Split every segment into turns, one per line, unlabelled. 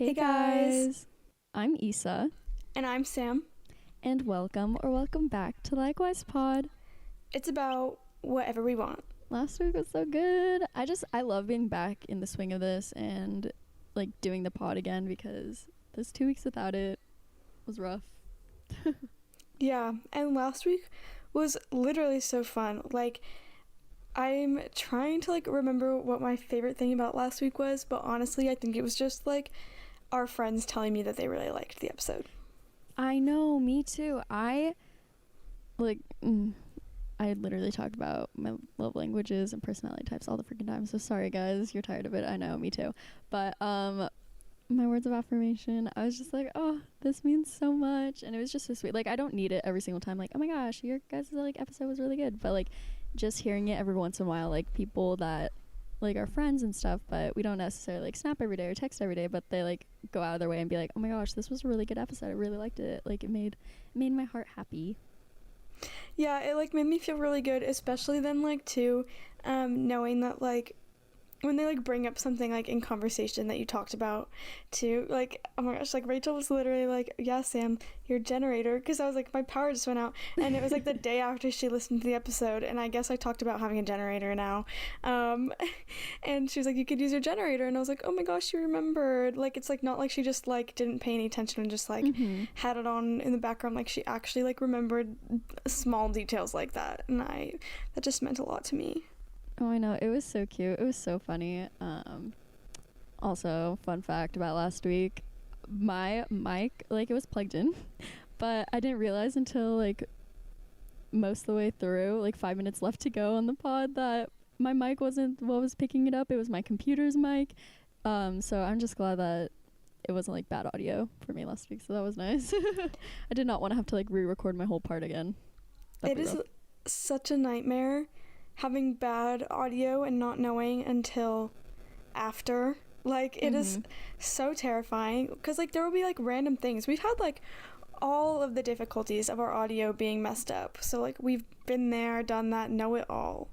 Hey guys, I'm Issa,
And I'm Sam.
and welcome back to Likewise Pod.
It's about whatever we want.
Last week was so good. I love being back in the swing of this and like doing the pod again because those 2 weeks without it was rough.
Yeah, and last week was literally so fun. Like, I'm trying to remember what my favorite thing about last week was, but honestly, I think it was just our friends telling me that they really liked the episode.
I know, me too. I literally talk about my love languages and personality types all the freaking time. So sorry guys, you're tired of it. I know, me too. But my words of affirmation, I was just like, oh, this means so much, and it was just so sweet. Like, I don't need it every single time, like, oh my gosh, your guys' episode was really good, but just hearing it every once in a while, people that are friends and stuff, but we don't necessarily snap every day or text every day, but they go out of their way and be like, oh my gosh, this was a really good episode, I really liked it. It made my heart happy.
Yeah, it made me feel really good, especially then too, knowing that when they bring up something in conversation that you talked about too, oh my gosh, Rachel was literally yeah, Sam, your generator, because I was my power just went out, and it was the day after she listened to the episode, and I guess I talked about having a generator now, and she was you could use your generator, and I was oh my gosh, you remembered. It's not she just didn't pay any attention and just had it on in the background. She actually remembered small details like that, and that just meant a lot to me.
Oh, I know. It was so cute. It was so funny. Also, fun fact about last week, my mic, it was plugged in, but I didn't realize until, most of the way through, 5 minutes left to go on the pod, that my mic wasn't what was picking it up. It was my computer's mic. So I'm just glad that it wasn't, bad audio for me last week, so that was nice. I did not want to have to, re-record my whole part again.
It is such a nightmare having bad audio and not knowing until after. It is so terrifying, because there will be random things. We've had all of the difficulties of our audio being messed up, so we've been there, done that, know it all.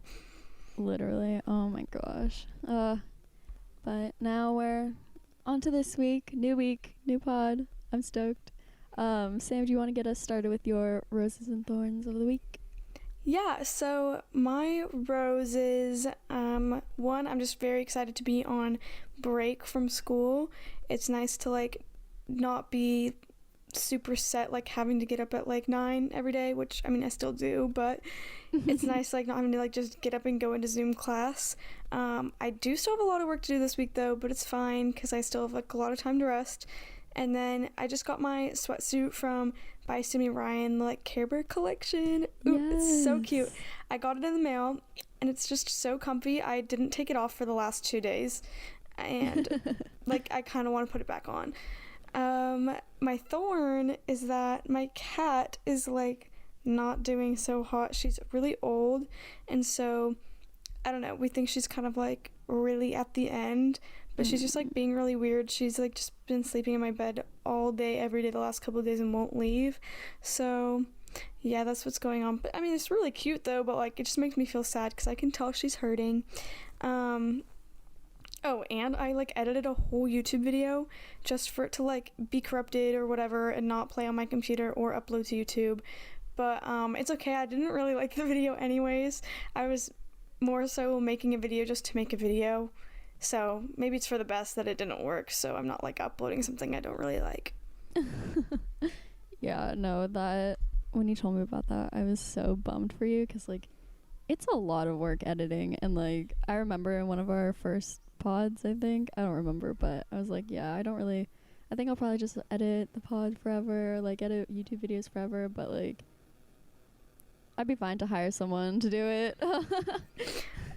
Literally. Oh my gosh. But now we're on to this week, new pod. I'm stoked. Sam, do you want to get us started with your roses and thorns of the week?
Yeah, so my roses, one, I'm just very excited to be on break from school. It's nice to not be super set, having to get up at 9 every day, which I mean I still do, but it's nice not having to just get up and go into Zoom class. I do still have a lot of work to do this week though, but it's fine because I still have a lot of time to rest. And then I just got my sweatsuit from By Simi Ryan, the Care Bear collection. Ooh, yes. It's so cute. I got it in the mail, and it's just so comfy. I didn't take it off for the last 2 days, and I kind of want to put it back on. My thorn is that my cat is not doing so hot. She's really old, and so I don't know, we think she's kind of really at the end, but she's just being really weird. She's just been sleeping in my bed all day every day the last couple of days and won't leave. So yeah, that's what's going on. But I mean, it's really cute though, but it just makes me feel sad because I can tell she's hurting. Oh, and I edited a whole YouTube video just for it to be corrupted or whatever and not play on my computer or upload to YouTube. But it's okay. I didn't really like the video anyways. I was more so making a video just to make a video, so maybe it's for the best that it didn't work, so I'm not uploading something I don't really like.
Yeah, no, that when you told me about that, I was so bummed for you, because it's a lot of work editing, and I remember in one of our first pods, I don't remember, but I was yeah, I think I'll probably just edit the pod forever, edit YouTube videos forever, but I'd be fine to hire someone to do it.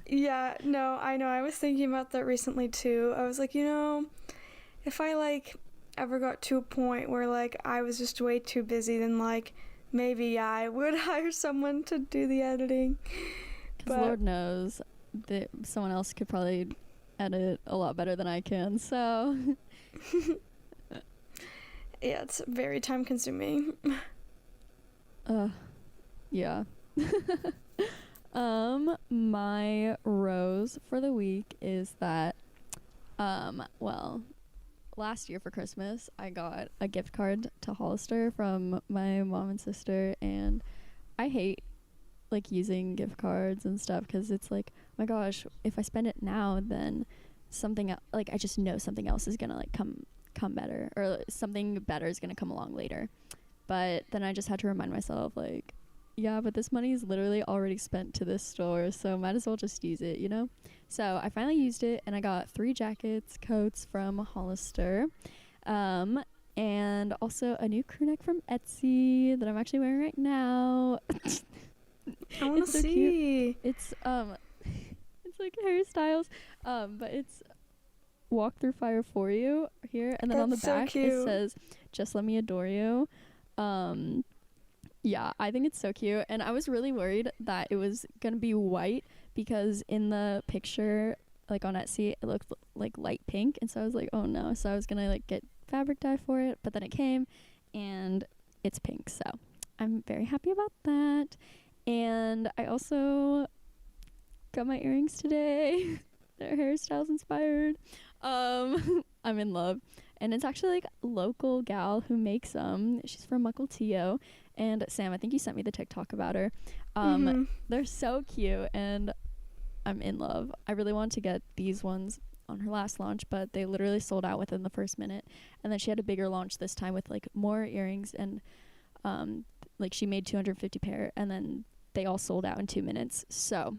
Yeah, no, I know. I was thinking about that recently too. I was if I ever got to a point where I was just way too busy, then maybe yeah, I would hire someone to do the editing.
Because Lord knows that someone else could probably edit a lot better than I can, so.
Yeah, it's very time consuming.
Yeah. My rose for the week is that, well, last year for Christmas, I got a gift card to Hollister from my mom and sister, and I hate like using gift cards and stuff because it's like, my gosh, if I spend it now, then something like I just know something else is gonna like come better, or something better is gonna come along later. But then I just had to remind myself, like, yeah, but this money is literally already spent to this store, so might as well just use it, you know? So I finally used it, and I got 3 jackets, coats from Hollister, and also a new crew neck from Etsy that I'm actually wearing right now.
I want to see.
Cute. It's it's like hairstyles, but it's walk through fire for you here, and then
That's
on the
so
back
cute.
it says just let me adore you. Yeah, I think it's so cute, and I was really worried that it was gonna be white because in the picture, like on Etsy, it looked like light pink, and so I was like, oh no. So I was gonna like get fabric dye for it, but then it came and it's pink, so I'm very happy about that. And I also got my earrings today. They're hairstyles inspired. I'm in love, and it's actually like a local gal who makes them. She's from Mukilteo. And Sam, I think you sent me the TikTok about her. They're so cute, and I'm in love. I really wanted to get these ones on her last launch, but they literally sold out within the first minute. And then she had a bigger launch this time with like more earrings, and like she made 250 pair, and then they all sold out in 2 minutes. So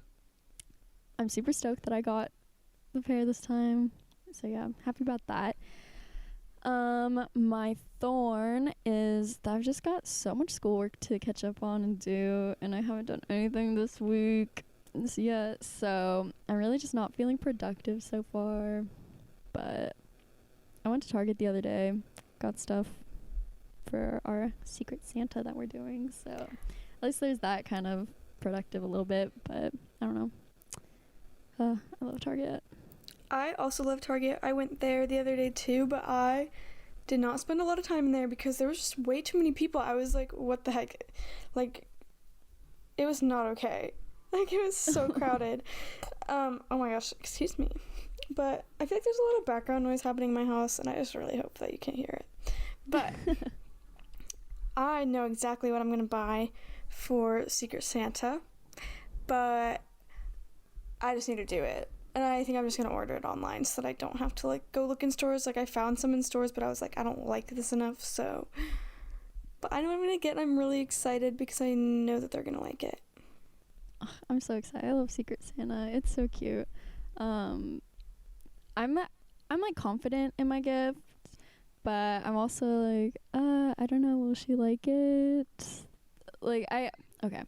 I'm super stoked that I got the pair this time. So yeah, I'm happy about that. My thorn is that I've just got so much schoolwork to catch up on and do, and I haven't done anything this week yet, so I'm really just not feeling productive so far. But I went to Target the other day, got stuff for our Secret Santa that we're doing, so at least there's that kind of productive a little bit, but I don't know. I love Target.
I also love Target. I went there the other day too, but I did not spend a lot of time in there because there was just way too many people. I was like, what the heck? Like, it was not okay. Like, it was so crowded. Oh my gosh, excuse me. But I feel like there's a lot of background noise happening in my house, and I just really hope that you can't hear it. But I know exactly what I'm going to buy for Secret Santa, but I just need to do it. And I think I'm just going to order it online so that I don't have to, like, go look in stores. Like, I found some in stores, but I was like, I don't like this enough, so. But I know what I'm going to get, and I'm really excited because I know that they're going to like it.
I'm so excited. I love Secret Santa. It's so cute. I'm like, confident in my gift, but I'm also, like, I don't know, will she like it? Like, okay.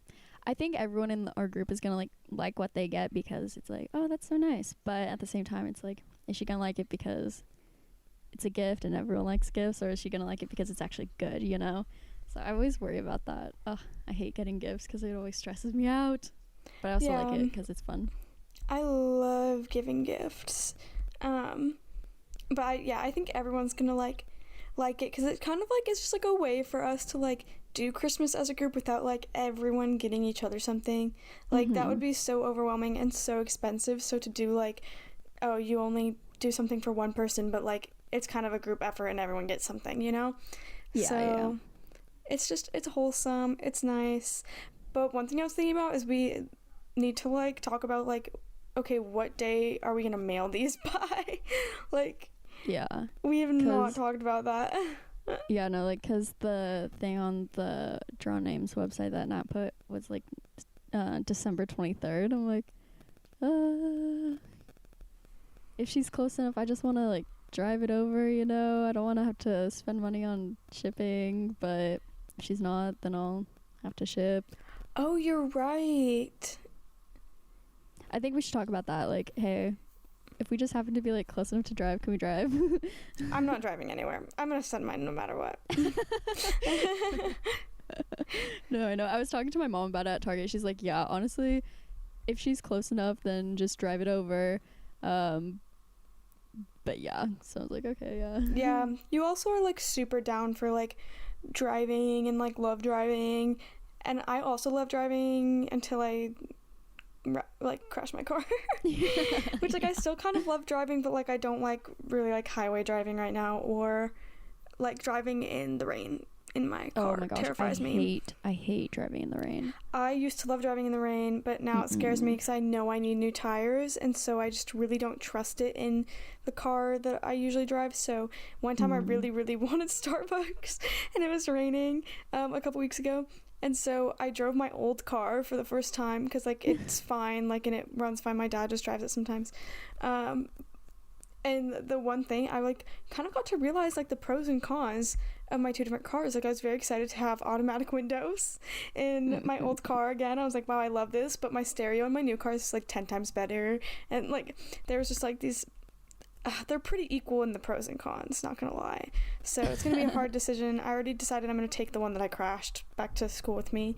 I think everyone in our group is gonna like what they get because it's like, oh, that's so nice. But at the same time, it's like, is she gonna like it because it's a gift and everyone likes gifts, or is she gonna like it because it's actually good, you know? So I always worry about that. Ugh, I hate getting gifts because it always stresses me out. But I also like it because it's fun.
I love giving gifts. But I think everyone's gonna like it because it kind of like it's just like a way for us to like do Christmas as a group without like everyone getting each other something. Like that would be so overwhelming and so expensive. So to do like, oh, you only do something for one person, but like it's kind of a group effort and everyone gets something, you know? So it's wholesome, it's nice. But one thing I was thinking about is we need to like talk about like, okay, what day are we gonna mail these by? Like, yeah, we have not talked about that.
Yeah, no, like, because the thing on the Draw Names website that Nat put was, like, December 23rd. I'm like, if she's close enough, I just want to, like, drive it over, you know? I don't want to have to spend money on shipping, but if she's not, then I'll have to ship.
Oh, you're right.
I think we should talk about that. Like, hey, if we just happen to be like close enough to drive, can we drive?
I'm not driving anywhere. I'm gonna send mine no matter what.
No, I know. I was talking to my mom about it at Target. She's like, yeah, honestly, if she's close enough, then just drive it over. But yeah, so I was like, okay, yeah.
Yeah, you also are like super down for like driving and like love driving, and I also love driving until I like crash my car. Which like I still kind of love driving, but like I don't like really like highway driving right now, or like driving in the rain in my car.
Oh my gosh,
terrifies me.
I hate driving in the rain.
I used to love driving in the rain, but now it scares me because I know I need new tires, and so I just really don't trust it in the car that I usually drive. So one time I really wanted Starbucks and it was raining a couple weeks ago, and so I drove my old car for the first time because like it's fine, like, and it runs fine. My dad just drives it sometimes. And the one thing I like kind of got to realize like the pros and cons of my two different cars. Like I was very excited to have automatic windows in my old car again. I was like, wow, I love this, but my stereo in my new car is like 10 times better. And like there was just like these they're pretty equal in the pros and cons, not gonna lie. So it's gonna be a hard decision. I already decided I'm gonna take the one that I crashed back to school with me,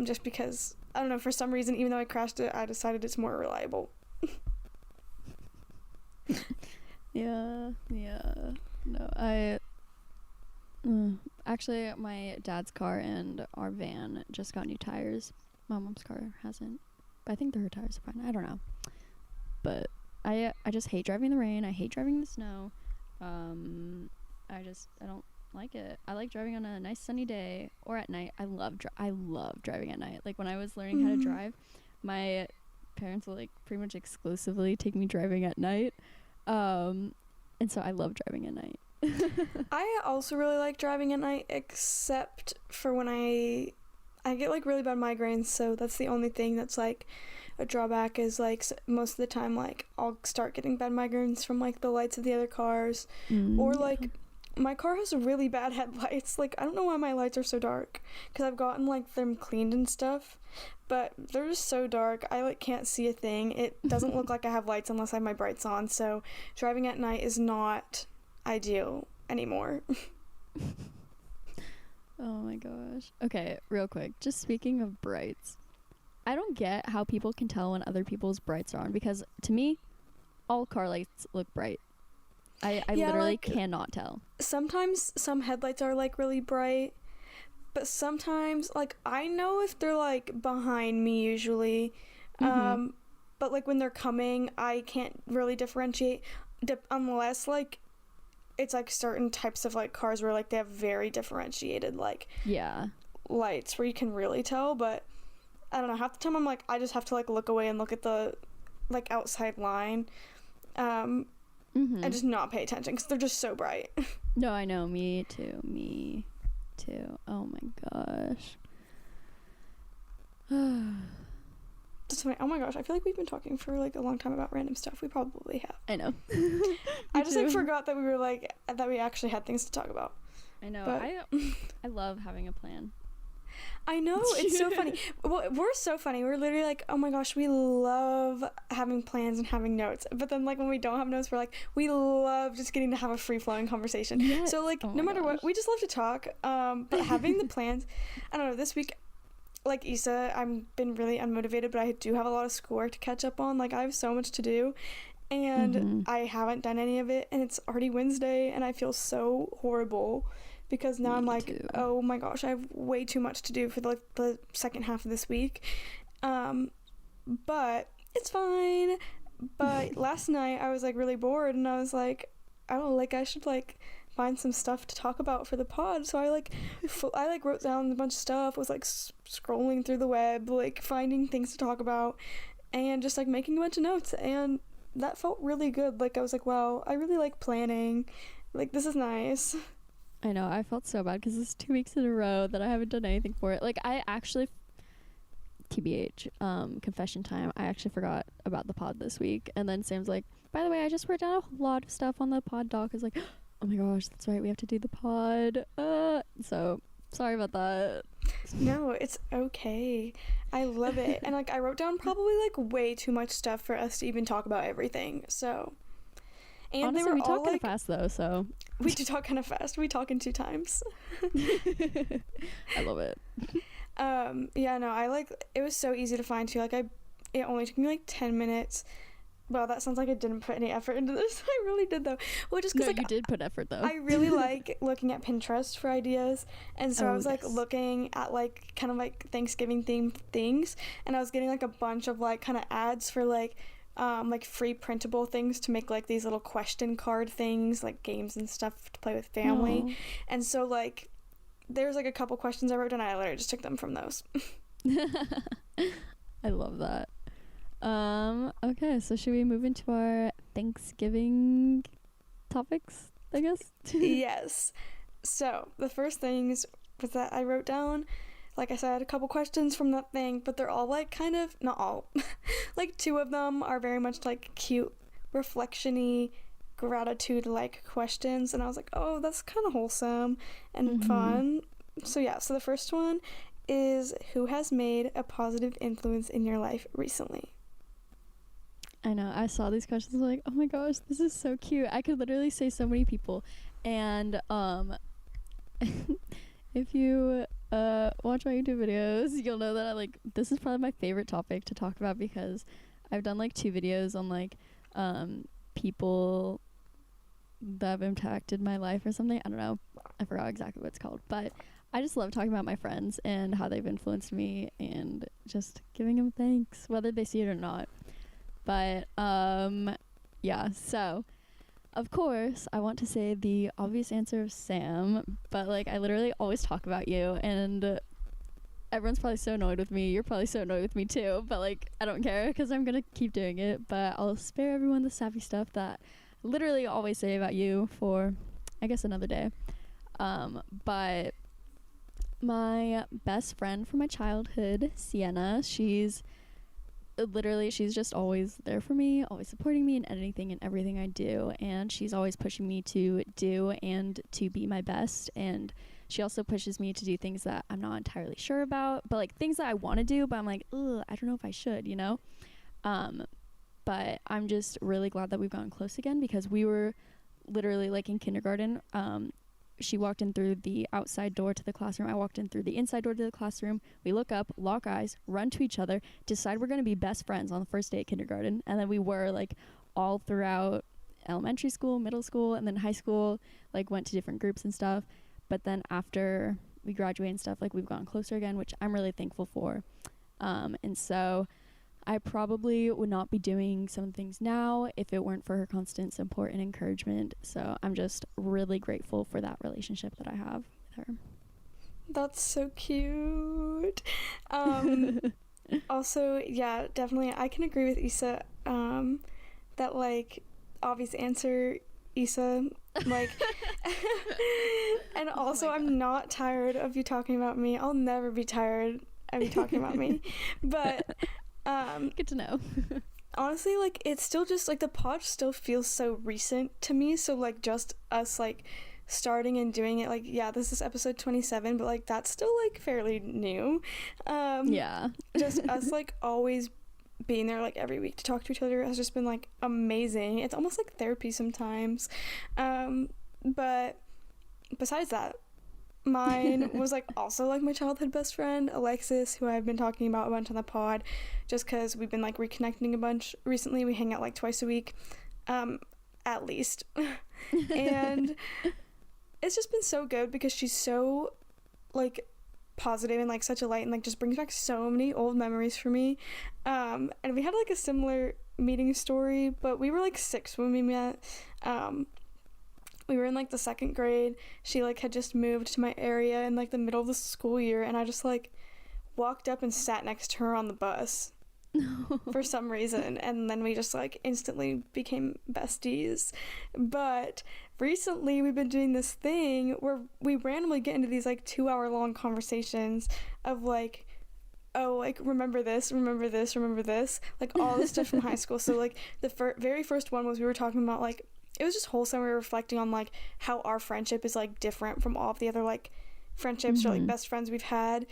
just because I don't know, for some reason, even though I crashed it, I decided it's more reliable.
Yeah. No, actually, my dad's car and our van just got new tires. My mom's car hasn't, but I think her tires are fine. I don't know, but I just hate driving in the rain. I hate driving in the snow. I don't like it. I like driving on a nice sunny day or at night. I love driving at night. Like when I was learning how to drive, my parents will like pretty much exclusively take me driving at night. And so I love driving at night.
I also really like driving at night, except for when I get like really bad migraines, so that's the only thing that's like a drawback, is like most of the time like I'll start getting bad migraines from like the lights of the other cars, or like my car has really bad headlights. Like I don't know why my lights are so dark, because I've gotten like them cleaned and stuff, but they're just so dark I like can't see a thing. It doesn't look like I have lights unless I have my brights on, so driving at night is not ideal anymore.
Oh my gosh. Okay, real quick, just speaking of brights, I don't get how people can tell when other people's brights are on, because to me all car lights look bright. I literally like, cannot tell. Sometimes
some headlights are like really bright, but sometimes like I know if they're like behind me usually, but like when they're coming I can't really differentiate unless like it's like certain types of like cars where like they have very differentiated like lights where you can really tell. But I don't know, half the time I'm like I just have to like look away and look at the like outside line and just not pay attention because they're just so bright.
No, I know, me too. Oh my gosh.
Oh my gosh, I feel like we've been talking for like a long time about random stuff. We probably have.
I know.
I just like forgot that we were like that we actually had things to talk about.
I know.
But
I love having a plan.
I know, it's so funny. Well, we're so funny. We're literally like, oh my gosh, we love having plans and having notes. But then like when we don't have notes, we're like, we love just getting to have a free-flowing conversation.
Yes.
So like no matter what, we just love to talk. But having the plans, I don't know, this week, like Issa, I've been really unmotivated, but I do have a lot of schoolwork to catch up on. Like I have so much to do, and I haven't done any of it, and it's already Wednesday, and I feel so horrible because now I'm like, oh my gosh, I have way too much to do for the second half of this week. But it's fine. But last night I was like really bored, and I was like, oh, like I should like find some stuff to talk about for the pod. So I wrote down a bunch of stuff, was like scrolling through the web, like finding things to talk about, and just like making a bunch of notes, and that felt really good. Like I was like, wow, I really like planning, like this is nice.
I know, I felt so bad because it's 2 weeks in a row that I haven't done anything for it. Like I actually, TBH, confession time, I actually forgot about the pod this week, and then Sam's like, by the way, I just wrote down a lot of stuff on the pod doc. I was like, oh my gosh, that's right, we have to do the pod. So sorry about that.
No, it's okay. I love it. And like I wrote down probably like way too much stuff for us to even talk about everything. So, and
honestly,
they were
we talk
all
kind
like,
of fast though, so
we do talk kind of fast. We talk in 2 times.
I love it.
Yeah, no, I like, it was so easy to find too. Like it only took me like 10 minutes Wow, that sounds like I didn't put any effort into this. I really did, though. Well, just because,
No,
like,
you did put effort, though.
I really like looking at Pinterest for ideas. And so I was, like,
yes.
looking at, like, kind of, like, Thanksgiving-themed things. And I was getting, like, a bunch of, like, kind of ads for, like, free printable things to make, like, these little question card things, like, games and stuff to play with family.
Aw.
And so, like, there's, like, a couple questions I wrote down, and I literally just took them from those.
I love that. Okay, so should we move into our Thanksgiving topics, I guess?
Yes. So, the first things was that I wrote down, like I said, a couple questions from that thing, but they're all, like, kind of, not all, like, 2 of them are very much, like, cute, reflection-y, gratitude-like questions, and I was like, oh, that's kind of wholesome and fun. So, yeah, so the first one is, who has made a positive influence in your life recently?
I know, I saw these questions, like, oh my gosh, this is so cute. I could literally say so many people. And if you watch my YouTube videos, you'll know that this is probably my favorite topic to talk about, because I've done like 2 videos on like people that have impacted my life or something. I don't know, I forgot exactly what it's called, but I just love talking about my friends and how they've influenced me and just giving them thanks, whether they see it or not. But yeah, so of course I want to say the obvious answer of Sam, but like I literally always talk about you, and everyone's probably so annoyed with me. You're probably so annoyed with me too, but like I don't care, because I'm gonna keep doing it. But I'll spare everyone the sappy stuff that I literally always say about you for, I guess, another day. But my best friend from my childhood, Sienna, she's just always there for me, always supporting me in anything and everything I do, and she's always pushing me to do and to be my best. And she also pushes me to do things that I'm not entirely sure about, but like things that I want to do, but I'm like, ugh, I don't know if I should, you know. But I'm just really glad that we've gotten close again, because we were literally like in kindergarten. She walked in through the outside door to the classroom. I walked in through the inside door to the classroom. We look up, lock eyes, run to each other, decide we're going to be best friends on the first day at kindergarten. And then we were like all throughout elementary school, middle school, and then high school, like went to different groups and stuff. But then after we graduated and stuff, like we've gotten closer again, which I'm really thankful for. And so I probably would not be doing some things now if it weren't for her constant support and encouragement. So I'm just really grateful for that relationship that I have with her.
That's so cute. Also, yeah, definitely, I can agree with Issa, that, like, obvious answer, Issa, like, and also, I'm not tired of you talking about me. I'll never be tired of you talking about me, but,
good to know.
honestly, like, it's still just, like, the pod still feels so recent to me, so, like, just us, like, starting and doing it, like, yeah, this is episode 27, but, like, that's still, like, fairly new.
Yeah.
Just us, like, always being there, like, every week to talk to each other has just been, like, amazing. It's almost like therapy sometimes. But besides that, mine was, like, also, like, my childhood best friend, Alexis, who I've been talking about a bunch on the pod, just because we've been, like, reconnecting a bunch recently. We hang out, like, twice a week, at least. And it's just been so good because she's so, like, positive and, like, such a light, and, like, just brings back so many old memories for me. And we had, like, a similar meeting story, but we were, like, 6 when we met. We were in, like, the 2nd grade. She, like, had just moved to my area in, like, the middle of the school year, and I just, like, walked up and sat next to her on the bus for some reason, and then we just, like, instantly became besties. But recently we've been doing this thing where we randomly get into these, like, 2-hour long conversations of, like, oh, like, remember this, like, all this stuff from high school. So, like, the very first one was we were talking about, like, it was just wholesome. We were reflecting on, like, how our friendship is, like, different from all of the other, like, friendships or, like, best friends we've had,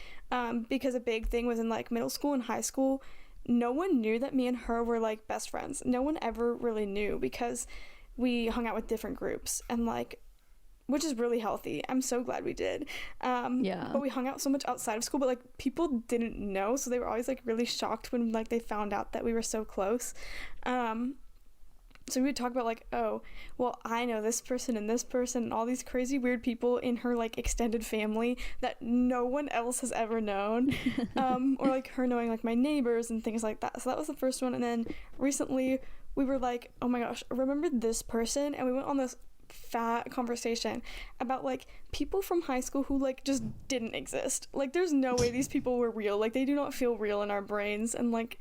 because a big thing was in, like, middle school and high school, no one knew that me and her were, like, best friends. No one ever really knew because we hung out with different groups, and, like, which is really healthy. I'm so glad we did.
Yeah.
But we hung out so much outside of school, but, like, people didn't know, so they were always, like, really shocked when, like, they found out that we were so close. so we would talk about like, oh, well, I know this person and all these crazy weird people in her like extended family that no one else has ever known. Or like her knowing like my neighbors and things like that. So that was the first one. And then recently we were like, oh my gosh, remember this person? And we went on this fat conversation about like people from high school who like just didn't exist. Like there's no way these people were real. Like they do not feel real in our brains. And like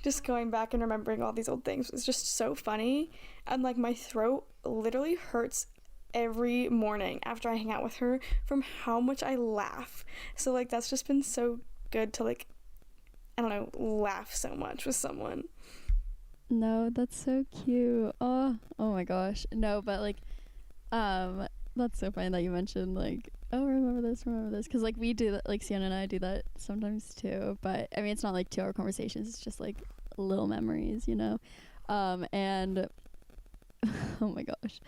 just going back and remembering all these old things was just so funny. And like my throat literally hurts every morning after I hang out with her from how much I laugh. So like that's just been so good to like, I don't know, laugh so much with someone.
No, that's so cute. Oh my gosh. No, but like that's so funny that you mentioned like, oh, remember this, because like we do that, like Sienna and I do that sometimes too, but I mean it's not like 2 hour conversations, it's just like little memories, you know. And oh my gosh,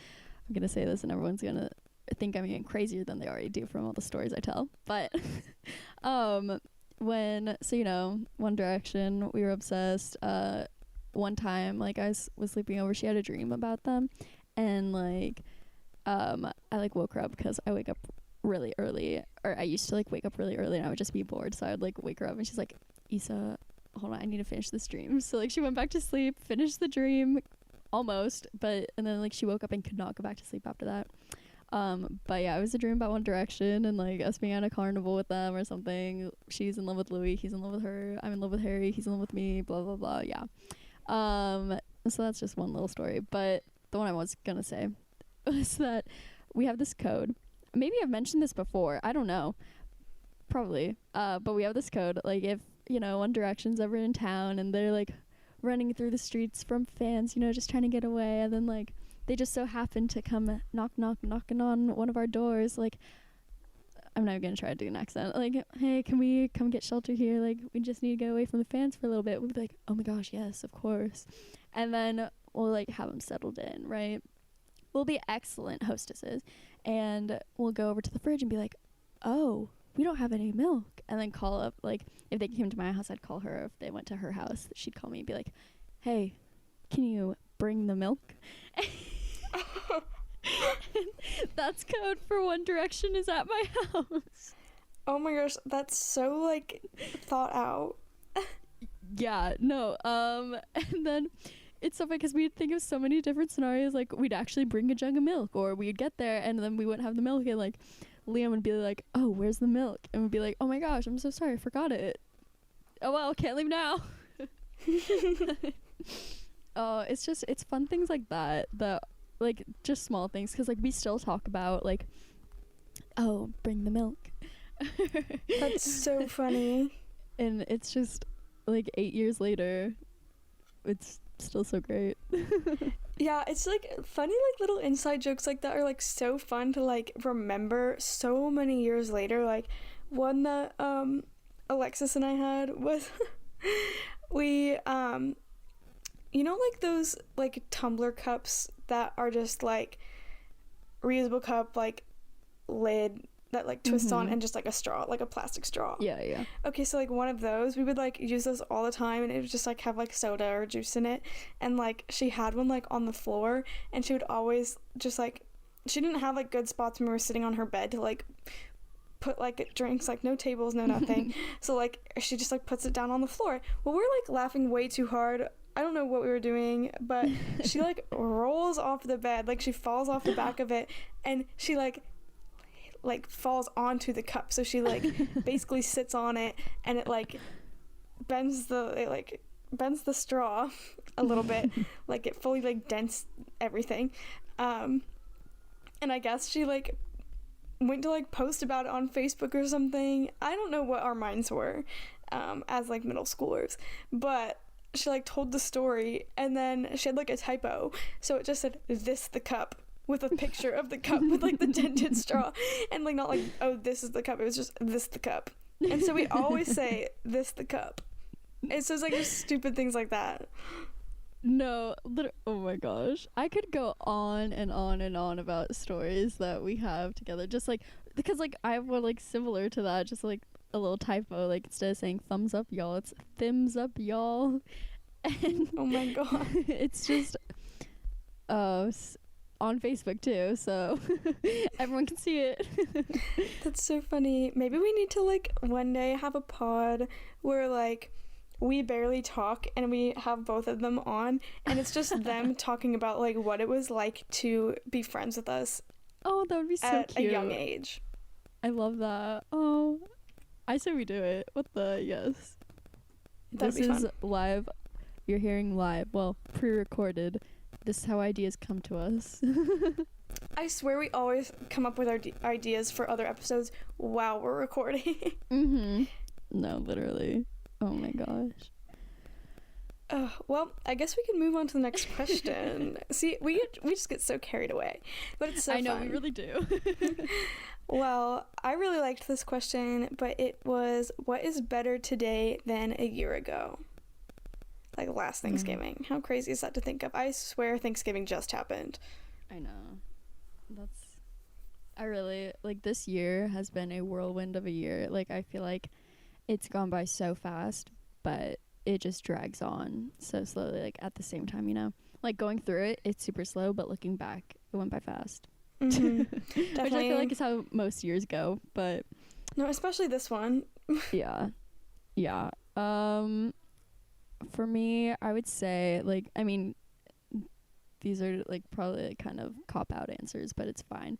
I'm gonna say this and everyone's gonna think I'm even crazier than they already do from all the stories I tell, but when, so you know, One Direction, we were obsessed. One time like I was sleeping over, she had a dream about them, and like I like woke her up because I wake up really early, or I used to like wake up really early and I would just be bored, so I would like wake her up and she's like, Issa, hold on, I need to finish this dream. So like she went back to sleep, finished the dream almost, and then like she woke up and could not go back to sleep after that. But yeah, it was a dream about One Direction and like us being at a carnival with them or something. She's in love with Louis, he's in love with her, I'm in love with Harry, he's in love with me, blah blah blah. Yeah. So that's just one little story, but the one I was gonna say was that we have this code. Maybe I've mentioned this before, I don't know, probably, but we have this code, like if, you know, One Direction's ever in town and they're like running through the streets from fans, you know, just trying to get away, and then like they just so happen to come knocking on one of our doors, like, I'm not gonna try to do an accent, like, hey, can we come get shelter here, like we just need to get away from the fans for a little bit. We'd be like, oh my gosh, yes, of course. And then we'll like have them settled in, right? We'll be excellent hostesses, and we'll go over to the fridge and be like, oh, we don't have any milk, and then call up, like if they came to my house I'd call her, if they went to her house she'd call me and be like, hey, can you bring the milk? That's code for One Direction is at my house.
Oh my gosh, that's so like thought out.
Yeah, no, and then it's so funny because we'd think of so many different scenarios, like we'd actually bring a jug of milk, or we'd get there and then we wouldn't have the milk, and like Liam would be like, oh, where's the milk? And we'd be like, oh my gosh, I'm so sorry, I forgot it. Oh well, can't leave now. Oh, it's fun things like that like just small things, because like we still talk about like, oh, bring the milk.
That's so funny.
And it's just like 8 years later, it's still so great.
Yeah, it's like funny, like little inside jokes like that are like so fun to like remember so many years later. Like one that Alexis and I had was we you know, like those like tumbler cups that are just like reusable cup, like lid that like twists on, and just like a straw, like a plastic straw.
Yeah.
Okay, so like one of those, we would like use those all the time, and it would just like have like soda or juice in it. And like she had one like on the floor, and she would always just like, she didn't have like good spots when we were sitting on her bed to like put like drinks, like no tables, no nothing. So like she just like puts it down on the floor. Well, we're like laughing way too hard. I don't know what we were doing, but she like rolls off the bed, like she falls off the back of it, and she like falls onto the cup. So she like basically sits on it, and it like bends the straw a little bit, like it fully like dents everything. And I guess she like went to like post about it on Facebook or something. I don't know what our minds were as like middle schoolers, but she like told the story, and then she had like a typo, so it just said "this the cup" with a picture of the cup with like the dented straw, and like not like, oh, this is the cup, it was just "this the cup." And so we always say "this the cup." And so it's like just stupid things like that.
No, oh my gosh, I could go on and on and on about stories that we have together, just like because like I have one like similar to that, just like a little typo, like instead of saying thumbs up y'all, it's thims up y'all. And
oh my god,
it's just on Facebook too, so everyone can see it.
That's so funny. Maybe we need to like one day have a pod where like we barely talk and we have both of them on and it's just them talking about like what it was like to be friends with us.
Oh, that would be so
at
cute.
a young age.
I love that. Oh, I say we do it. What the yes.
That'd
This
be
is
fun.
live. You're hearing live. Well, pre-recorded. This is how ideas come to us.
I swear we always come up with our ideas for other episodes while we're recording.
Mm-hmm. No, literally. Oh my gosh.
Well, I guess we can move on to the next question. See, we just get so carried away, but it's so
I know,
fun.
we really do.
Well, I really liked this question, but it was, what is better today than a year ago? Like last Thanksgiving. How crazy is that to think of? I swear Thanksgiving just happened.
I know. I really, like, this year has been a whirlwind of a year. Like, I feel like it's gone by so fast, but it just drags on so slowly, like, at the same time, you know? Like, going through it, it's super slow, but looking back, it went by fast.
Mm-hmm.
Which I feel like is how most years go, but...
No, especially this one.
Yeah. For me, I would say, like, I mean, these are, like, probably like, kind of cop-out answers, but it's fine.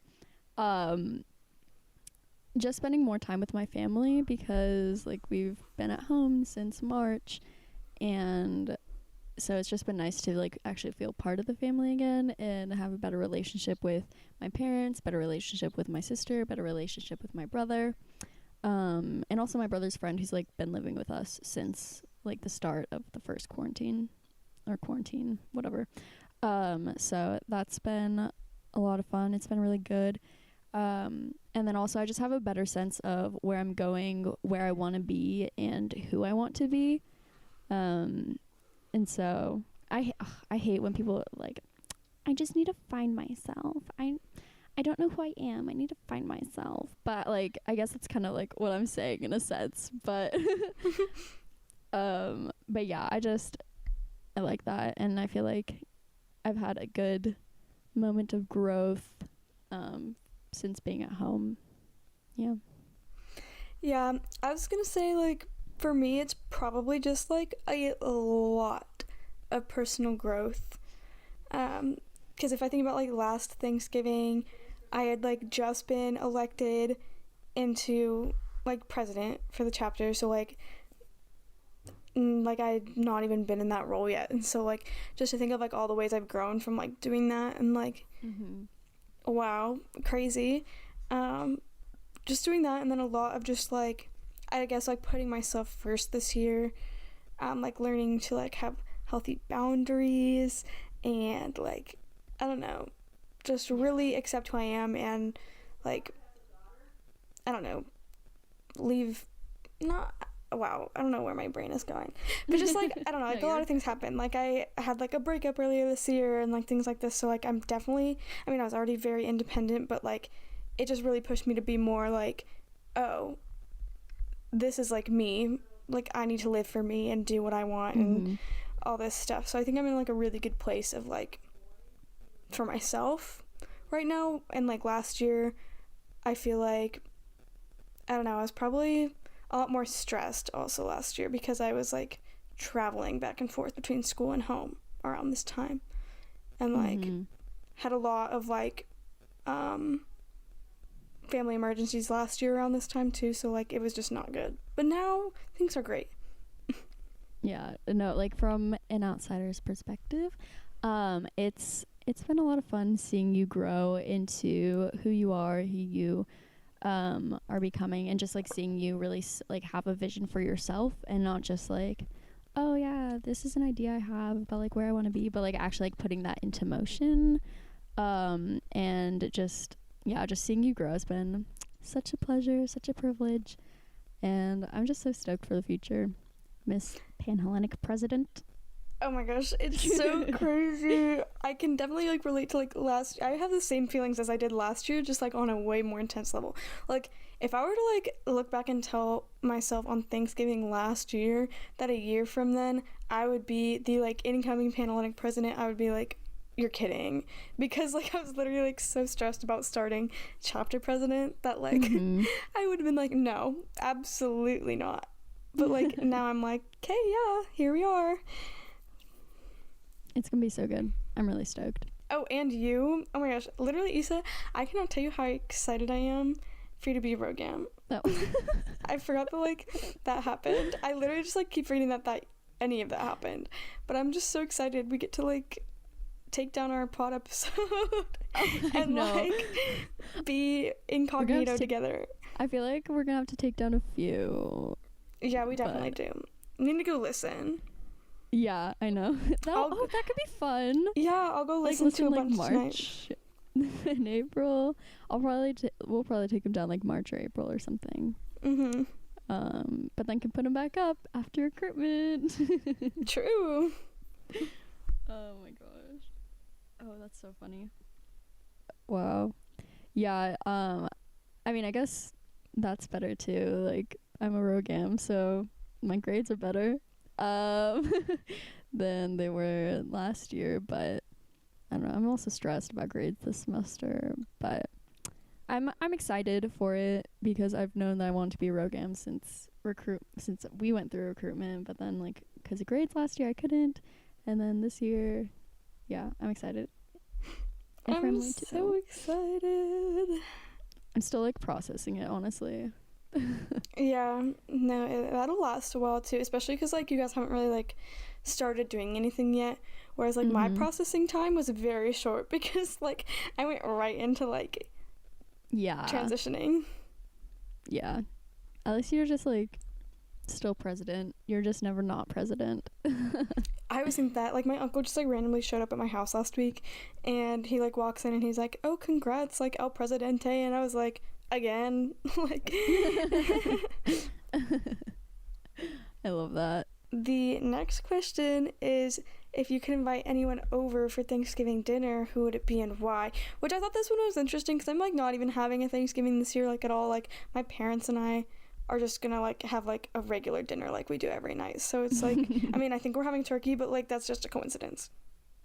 Just spending more time with my family because, like, we've been at home since March, and so it's just been nice to, like, actually feel part of the family again and have a better relationship with my parents, better relationship with my sister, better relationship with my brother, and also my brother's friend who's, like, been living with us since, like, the start of the first quarantine, whatever. So that's been a lot of fun. It's been really good. And then also I just have a better sense of where I'm going, where I want to be, and who I want to be. And so I hate when people are like, I just need to find myself. I don't know who I am. I need to find myself. But, like, I guess it's kind of like what I'm saying in a sense. But but yeah, I like that, and I feel like I've had a good moment of growth since being at home.
Yeah, I was gonna say, like, for me it's probably just like a lot of personal growth, because if I think about like last Thanksgiving, I had like just been elected into like president for the chapter, so like I had not even been in that role yet, and so like just to think of like all the ways I've grown from like doing that, and like wow, crazy. Just doing that, and then a lot of just like, I guess like putting myself first this year, like learning to like have healthy boundaries and like, I don't know, just really accept who I am and like, I don't know, I don't know where my brain is going, but just like, I don't know, like a lot of things happen. Like I had like a breakup earlier this year and like things like this, so like I'm definitely, I mean, I was already very independent, but like it just really pushed me to be more like, oh, this is like me, like I need to live for me and do what I want and all this stuff. So I think I'm in like a really good place of like for myself right now. And like last year I feel like, I don't know, I was probably a lot more stressed also last year because I was like traveling back and forth between school and home around this time, and like had a lot of like family emergencies last year around this time too, so like it was just not good, but now things are great.
Yeah, no, like from an outsider's perspective, it's been a lot of fun seeing you grow into who you are, who you are becoming, and just like seeing you really like have a vision for yourself and not just like, oh yeah, this is an idea I have about like where I want to be, but like actually like putting that into motion, and just seeing you grow has been such a pleasure, such a privilege, and I'm just so stoked for the future, Miss Pan-Hellenic President.
Oh my gosh, it's so crazy. I can definitely like relate to like I have the same feelings as I did last year, just like on a way more intense level. Like if I were to like look back and tell myself on Thanksgiving last year that a year from then I would be the like incoming Pan-Hellenic president, I would be like, you're kidding, because like I was literally like so stressed about starting chapter president that like I would have been like, no, absolutely not. But like now I'm like, okay, yeah, here we are.
It's gonna be so good. I'm really stoked.
Oh, and you, oh my gosh, literally, Issa, I cannot tell you how excited I am for you to be Rogam.
Oh.
I forgot that like that happened. I literally just like keep forgetting that any of that happened, but I'm just so excited we get to like take down our pod episode and like be incognito together.
I feel like we're gonna have to take down a few.
Yeah, we definitely do. We need to go listen.
Yeah, I know. That could be fun.
Yeah, I'll go listen to a bunch
March in April. We'll probably take them down like March or April or something. But then can put them back up after recruitment.
True.
Oh my gosh. Oh, that's so funny. Wow. Yeah. I mean, I guess that's better too. Like, I'm a Rogam, so my grades are better than they were last year. But I don't know. I'm also stressed about grades this semester, but I'm excited for it because I've known that I want to be a Rogam since we went through recruitment. But then, like, because of grades last year, I couldn't, and then this year, yeah, I'm excited.
I'm so excited.
I'm still like processing it, honestly.
Yeah, no, that'll last a while too, especially because like you guys haven't really like started doing anything yet, whereas like my processing time was very short because like I went right into like transitioning. Yeah,
at least you're just like still president. You're just never not president.
I always think that like my uncle just like randomly showed up at my house last week and he like walks in and he's like, oh, congrats, like El Presidente, and I was like, again. Like
I love that.
The next question is, if you could invite anyone over for Thanksgiving dinner, who would it be and why? Which I thought this one was interesting because I'm like not even having a Thanksgiving this year like at all. Like my parents and I are just gonna like have like a regular dinner like we do every night, so it's like I mean, I think we're having turkey, but like that's just a coincidence.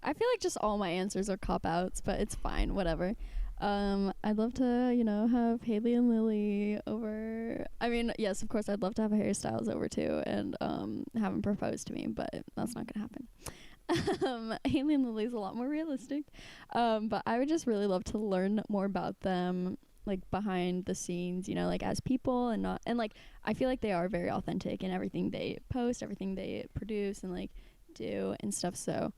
I feel like just all my answers are cop-outs, but it's fine, whatever. I'd love to, have Haley and Lily over. I mean, yes, of course, I'd love to have Harry Styles over too and have him propose to me, but that's not gonna happen. Haley and Lily's a lot more realistic, but I would just really love to learn more about them, like behind the scenes, like as people and like I feel like they are very authentic in everything they post, everything they produce and like do and stuff. So,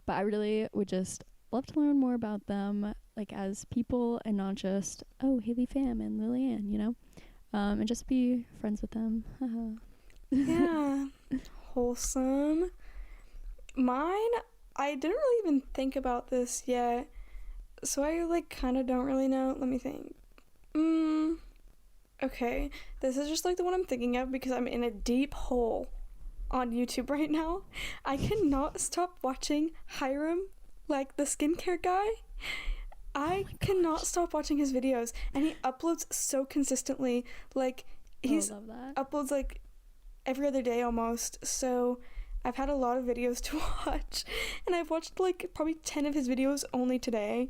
but I really would just love to learn more about them, like as people and not just Haley Pham and Lillian, and just be friends with them.
Yeah, wholesome. Mine, I didn't really even think about this yet, so I like kind of don't really know. Let me think. Okay, this is just like the one I'm thinking of because I'm in a deep hole on YouTube right now. I cannot stop watching Hiram, like the skincare guy. I cannot stop watching his videos, and he uploads so consistently. Like he's uploads like every other day almost. So I've had a lot of videos to watch, and I've watched like probably 10 of his videos only today.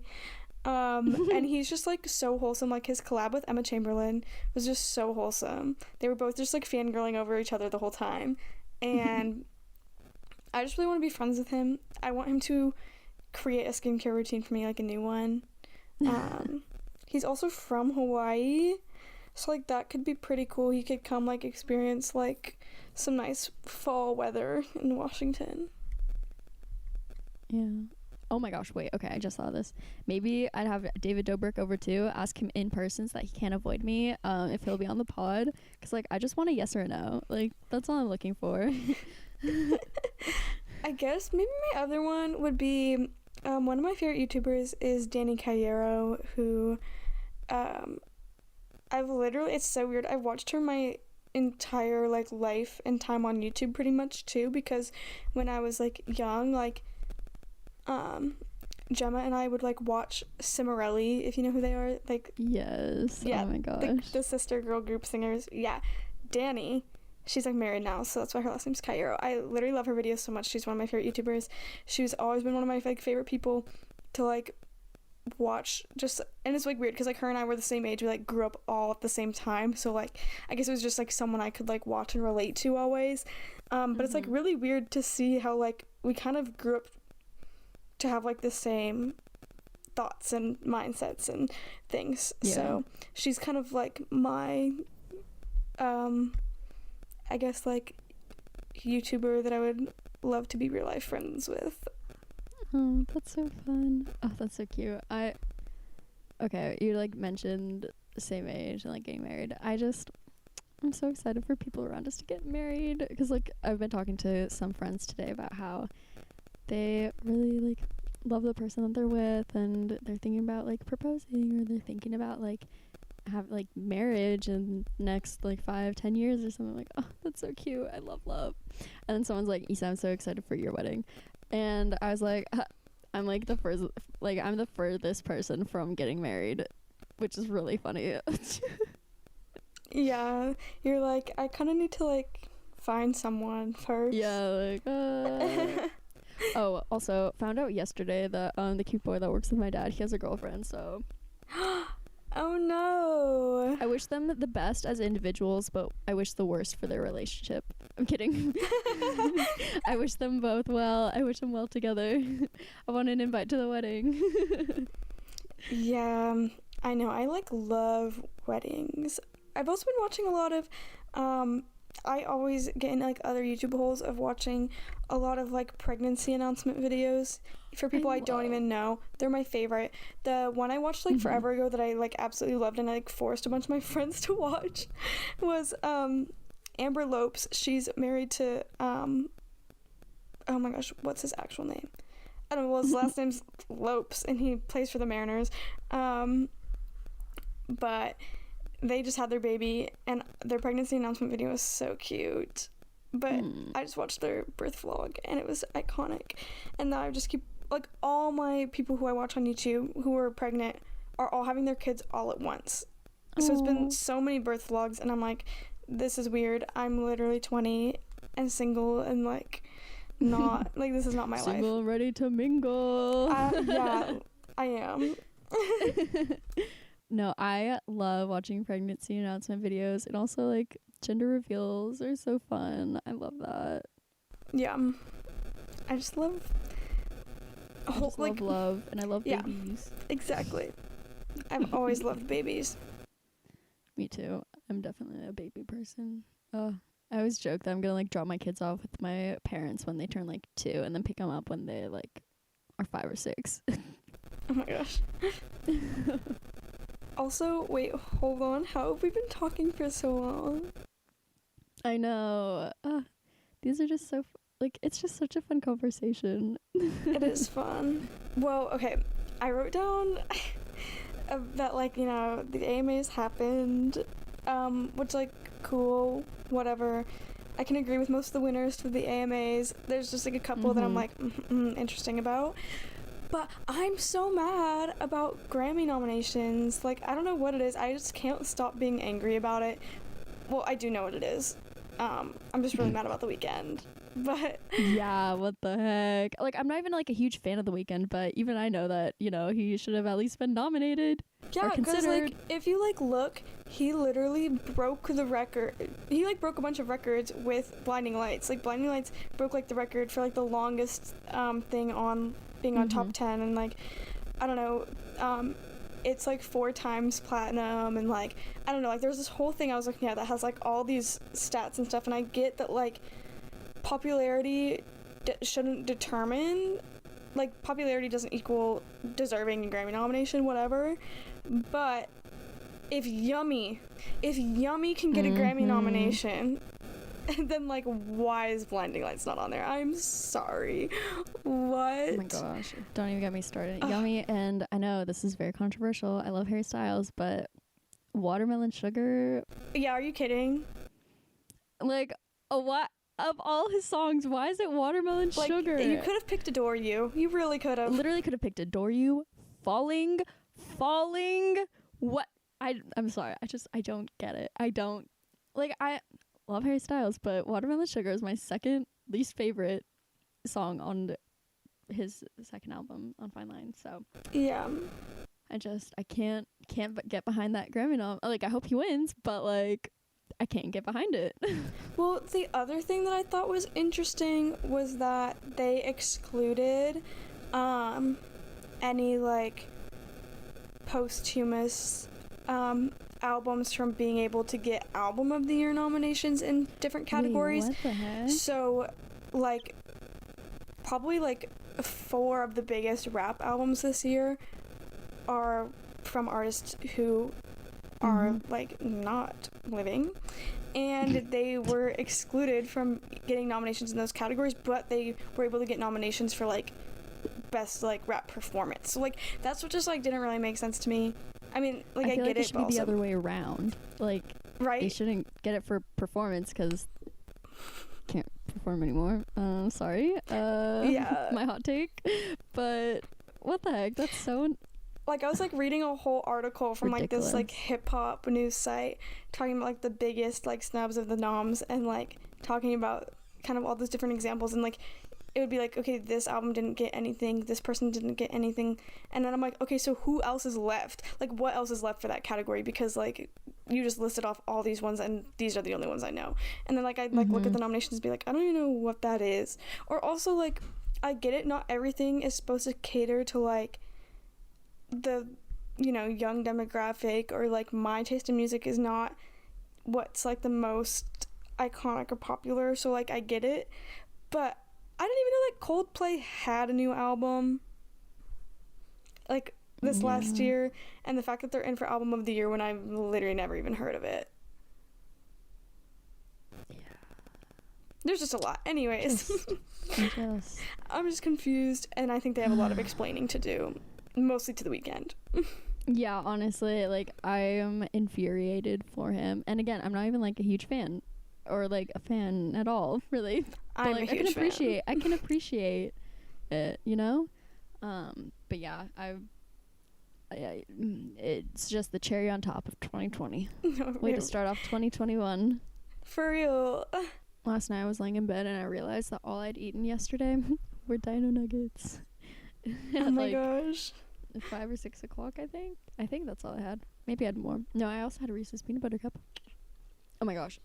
And he's just like so wholesome. Like his collab with Emma Chamberlain was just so wholesome. They were both just like fangirling over each other the whole time, and I just really want to be friends with him. I want him to create a skincare routine for me, like a new one. He's also from Hawaii, so like that could be pretty cool. He could come like experience like some nice fall weather in Washington.
Yeah. Oh my gosh, wait, okay, I just saw this. Maybe I'd have David Dobrik over too, ask him in person so that he can't avoid me, if he'll be on the pod, because like I just want a yes or a no. Like that's all I'm looking for.
I guess maybe my other one would be one of my favorite YouTubers is Danny Cayero, who I've literally, it's so weird, I've watched her my entire like life and time on YouTube pretty much too, because when I was like young, like Gemma and I would like watch Cimarelli, if you know who they are. Like,
yes. Yeah, oh my gosh,
the sister girl group singers. Yeah, Danny, she's like married now, so that's why her last name's Cayero. I literally love her videos so much. She's one of my favorite YouTubers. She's always been one of my like favorite people to like watch just, and it's like weird because like her and I were the same age, we like grew up all at the same time, so like I guess it was just like someone I could like watch and relate to always. But it's like really weird to see how like we kind of grew up to have like the same thoughts and mindsets and things. So she's kind of like my I guess like YouTuber that I would love to be real life friends with.
Oh, that's so fun. Oh, that's so cute. Okay, you like mentioned same age and like getting married. I'm so excited for people around us to get married, because like I've been talking to some friends today about how they really like love the person that they're with, and they're thinking about like proposing, or they're thinking about like have like marriage in next like 5-10 years or something. Like, oh, that's so cute, I love love. And then someone's like, Issa, I'm so excited for your wedding. And I was like, I'm like the first, like I'm the furthest person from getting married, which is really funny.
Yeah, you're like, I kind of need to like find someone first.
Yeah, like oh, also found out yesterday that the cute boy that works with my dad, he has a girlfriend. So
oh no,
I wish them the best as individuals, but I wish the worst for their relationship. I'm kidding. I wish them both well. I wish them well together. I want an invite to the wedding.
Yeah, I know, I like love weddings. I've also been watching a lot of I always get in like other YouTube holes of watching a lot of like pregnancy announcement videos for people I don't even know. They're my favorite. The one I watched like forever ago that I like absolutely loved and I like forced a bunch of my friends to watch was Amber Lopes. She's married to oh my gosh, what's his actual name? I don't know. Well, his last name's Lopes and he plays for the Mariners. But they just had their baby, and their pregnancy announcement video was so cute. But I just watched their birth vlog, and it was iconic. And now I just keep, like, all my people who I watch on YouTube who are pregnant are all having their kids all at once. So it's been so many birth vlogs, and I'm like, this is weird. I'm literally 20 and single, and, like, not, like, this is not my life.
Single and ready to mingle.
Yeah, I am.
No, I love watching pregnancy announcement videos, and also like gender reveals are so fun. I love that.
Yeah, I just love
love, and I love babies.
Exactly. I've always loved babies.
Me too. I'm definitely a baby person. I always joke that I'm gonna like drop my kids off with my parents when they turn like 2, and then pick them up when they like are 5 or 6.
Oh my gosh. Also, wait, hold on. How have we been talking for so long?
I know. These are just so like, it's just such a fun conversation.
It is fun. Well, okay, I wrote down that, like, you know, the AMAs happened, which, like, cool, whatever. I can agree with most of the winners for the AMAs. There's just, like, a couple that I'm like, interesting about. But I'm so mad about Grammy nominations. Like, I don't know what it is. I just can't stop being angry about it. Well, I do know what it is. I'm just really mad about The Weeknd. But
yeah, what the heck? Like, I'm not even like a huge fan of The Weeknd, but even I know that, you know, he should have at least been nominated.
Yeah, because like if you like look, he literally broke the record. He like broke a bunch of records with Blinding Lights. Like Blinding Lights broke like the record for like the longest thing on being on top 10, and like I don't know, it's like 4 times platinum, and like I don't know, like there's this whole thing I was looking at that has like all these stats and stuff, and I get that like popularity shouldn't determine, like popularity doesn't equal deserving a Grammy nomination, whatever, but if Yummy can get a Grammy nomination, then like why is Blinding Lights not on there? I'm sorry. What?
Oh my gosh, don't even get me started. Yummy, and I know this is very controversial, I love Harry Styles, but Watermelon Sugar,
yeah, are you kidding?
like what of all his songs, why is it Watermelon
like,
Sugar?
You could have picked Adore You. You really could have.
Literally could have picked Adore You, Falling. What? I'm sorry. I don't get it. I love Harry Styles, but Watermelon Sugar is my second least favorite song on his second album on Fine Line. So
Yeah.
I can't get behind that Grammy nom. Like, I hope he wins, but like, I can't get behind it.
Well, the other thing that I thought was interesting was that they excluded any like posthumous albums from being able to get Album of the Year nominations in different categories.
Wait, what the heck?
So like probably like 4 of the biggest rap albums this year are from artists who are like not living, and they were excluded from getting nominations in those categories, but they were able to get nominations for like best like rap performance. So like that's what just like didn't really make sense to me. I mean, like I
feel
get
like
it,
it should
but
be
also
the other way around. Like,
right?
they shouldn't get it for performance because can't perform anymore. Sorry.
Yeah.
My hot take. But what the heck? That's so.
Like I was like reading a whole article from
ridiculous.
like this like hip hop news site talking about like the biggest like snubs of the noms, and like talking about kind of all those different examples, and like it would be like, okay, this album didn't get anything, this person didn't get anything, and then I'm like, okay, so who else is left? Like what else is left for that category? Because like you just listed off all these ones and these are the only ones I know. And then like I'd like look at the nominations and be like, I don't even know what that is. Or also like I get it, not everything is supposed to cater to like the, you know, young demographic, or like my taste in music is not what's like the most iconic or popular, so like I get it, but I didn't even know that Coldplay had a new album like this last year, and the fact that they're in for Album of the Year when I've literally never even heard of it. There's just a lot. Anyways, I'm just confused, and I think they have a lot of explaining to do, mostly to The Weeknd.
Yeah, honestly, like I am infuriated for him. And again, I'm not even like a huge fan, or like a fan at all, really.
I'm
like,
a huge fan.
I can appreciate it, you know. But yeah, it's just the cherry on top of 2020. Way to start off 2021.
For real.
Last night I was laying in bed and I realized that all I'd eaten yesterday were dino nuggets.
Oh my gosh.
5 or 6 o'clock, I think that's all I had. Maybe I had more. No, I also had a Reese's peanut butter cup. Oh my gosh.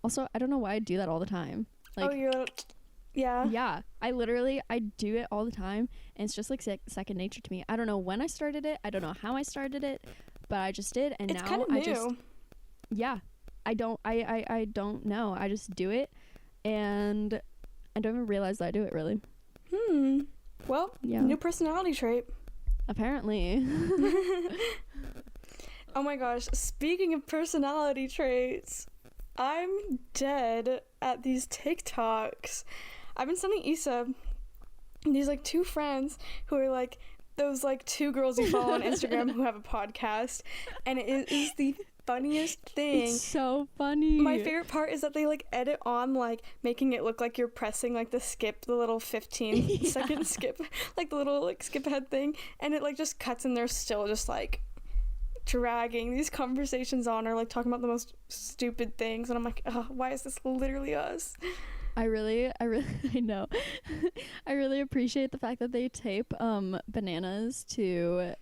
Also, I don't know why I do that all the time. Like, yeah, I do it all the time, and it's just like second nature to me. I don't know when I started it, I don't know how I started it, but I just did, and
it's
now
kind of new.
I don't know, I just do it, and I don't even realize that I do it, really.
Well, new personality trait.
Apparently.
Oh my gosh, speaking of personality traits, I'm dead at these TikToks. I've been sending Issa these like 2 friends who are like those like 2 girls you follow on Instagram who have a podcast, and it is the funniest thing.
It's so funny.
My favorite part is that they like edit on like making it look like you're pressing like the little 15 second skip, like the little like skip ahead thing, and it like just cuts and they're still just like dragging these conversations on, or like talking about the most stupid things, and I'm like, oh, why is this literally us?
I know. I really appreciate the fact that they tape bananas to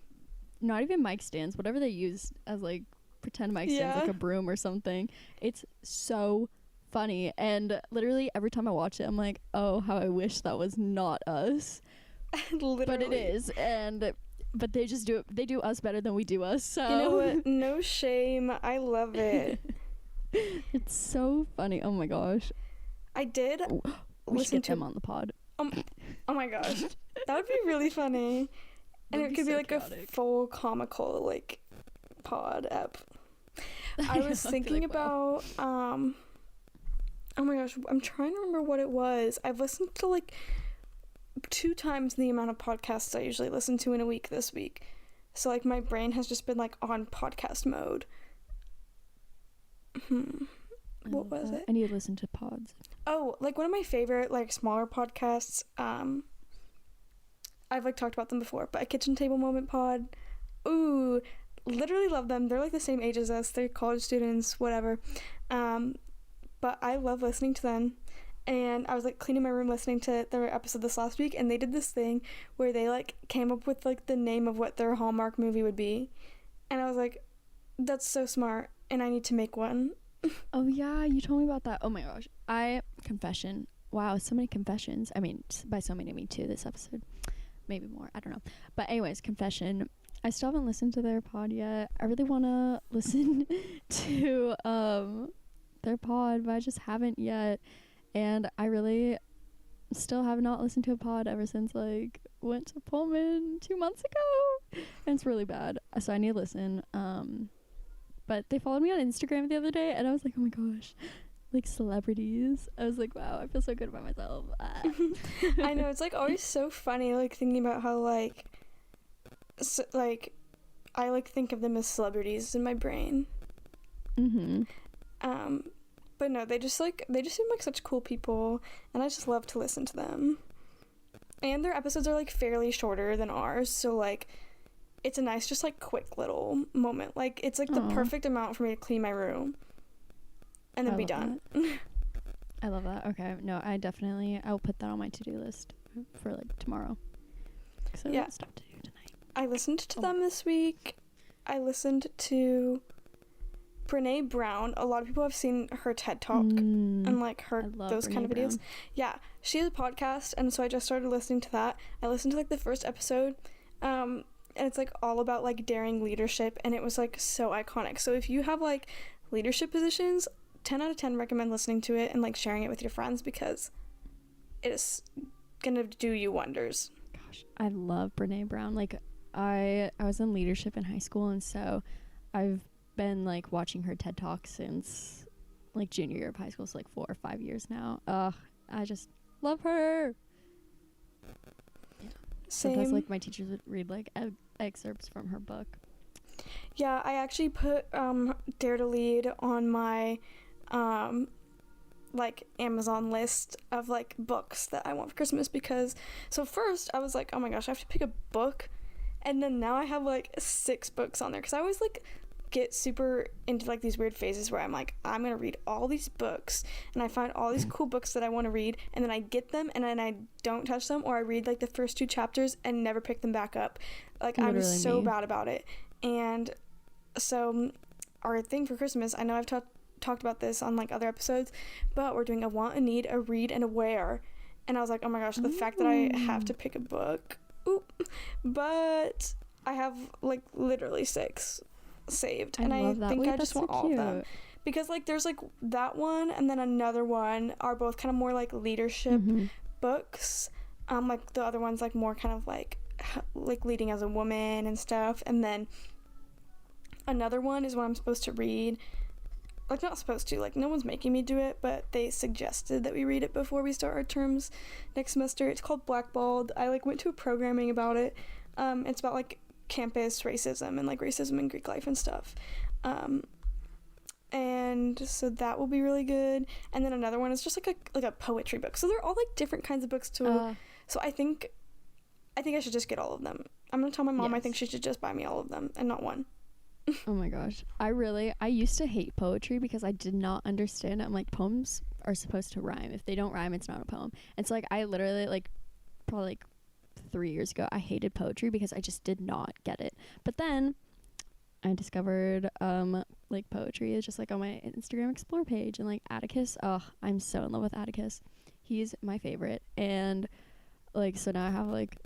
not even mic stands, whatever they use as like pretend mic stands, like a broom or something. It's so funny, and literally every time I watch it I'm like, oh, how I wish that was not us. Literally. But it is, but they just do it. They do us better than we do us. So
you know what? No shame. I love it.
It's so funny. Oh my gosh.
I did
listen to him on the pod.
Oh my gosh. That would be really funny. And it could be like chaotic. A full comical like pod app. I was thinking about oh my gosh, I'm trying to remember what it was. I've listened to like 2 times the amount of podcasts I usually listen to in a week this week. So like my brain has just been like on podcast mode. What was it?
I need to listen to pods.
Oh, like one of my favorite like smaller podcasts, I've like talked about them before, but a Kitchen Table Moment pod. Ooh, literally love them. They're like the same age as us. They're college students, whatever. But I love listening to them. and I was like cleaning my room listening to their episode this last week, and they did this thing where they like came up with like the name of what their Hallmark movie would be, and I was like, that's so smart, and I need to make one.
Oh yeah, you told me about that. Oh my gosh. Confession. Wow, so many confessions. I mean, by so many I mean two this episode. Maybe more. I don't know. But anyways, confession. I still haven't listened to their pod yet. I really want to listen to their pod, but I just haven't yet. And I really still have not listened to a pod ever since like went to Pullman 2 months ago. And it's really bad. So I need to listen. But they followed me on Instagram the other day, and I was like, oh my gosh, like celebrities. I was like, wow, I feel so good about myself.
I know, it's like always so funny, like thinking about how like I like think of them as celebrities in my brain. But no, they just seem like such cool people, and I just love to listen to them. And their episodes are like fairly shorter than ours, so like it's a nice, just like quick little moment. Like it's like the perfect amount for me to clean my room and then be done.
I love that. Okay, no, I'll put that on my to-do list for like tomorrow, so
yeah,
stuff to do tonight.
I listened to them this week. I listened to Brene Brown. A lot of people have seen her TED Talk and like heard those
Brene
kind of videos.
Brown.
Yeah, she has a podcast, and so I just started listening to that. I listened to like the first episode, and it's like all about like daring leadership, and it was like so iconic. So if you have like leadership positions, 10 out of 10 recommend listening to it and like sharing it with your friends, because it is gonna do you wonders.
Gosh, I love Brene Brown. Like I was in leadership in high school, and so I've been like watching her TED Talk since like junior year of high school, so like 4 or 5 years now. I just love her.
Same.
Sometimes like my teachers would read like excerpts from her book.
Yeah, I actually put Dare to Lead on my like Amazon list of like books that I want for Christmas, because so first I was like, oh my gosh, I have to pick a book, and then now I have like 6 books on there, because I always like get super into like these weird phases where I'm like, I'm gonna read all these books, and I find all these cool books that I want to read, and then I get them and then I don't touch them, or I read like the first 2 chapters and never pick them back up. Like
Literally
I'm so
me.
bad about it. And so our thing for Christmas, I know I've talked about this on like other episodes, but we're doing a want, a need, a read, and a wear. And I was like, oh my gosh, the fact that I have to pick a book. But I have like literally 6 saved, and I think I just want all of them, because like there's like that one and then another one are both kind of more like leadership books, like the other one's like more kind of like leading as a woman and stuff, and then another one is what I'm supposed to read, like not supposed to, like no one's making me do it, but they suggested that we read it before we start our terms next semester. It's called Blackballed. I like went to a programming about it. It's about like campus racism and like racism in Greek life and stuff, and so that will be really good. And then another one is just like a poetry book, so they're all like different kinds of books too. So I think I should just get all of them. I'm gonna tell my mom. Yes. I think she should just buy me all of them and not one.
Oh my gosh, I used to hate poetry because I did not understand it. I'm like, poems are supposed to rhyme. If they don't rhyme, it's not a poem. And so like I literally like probably like 3 years ago I hated poetry because I just did not get it. But then I discovered like poetry is just like on my Instagram explore page, and like Atticus, I'm so in love with Atticus. He's my favorite, and like so now I have like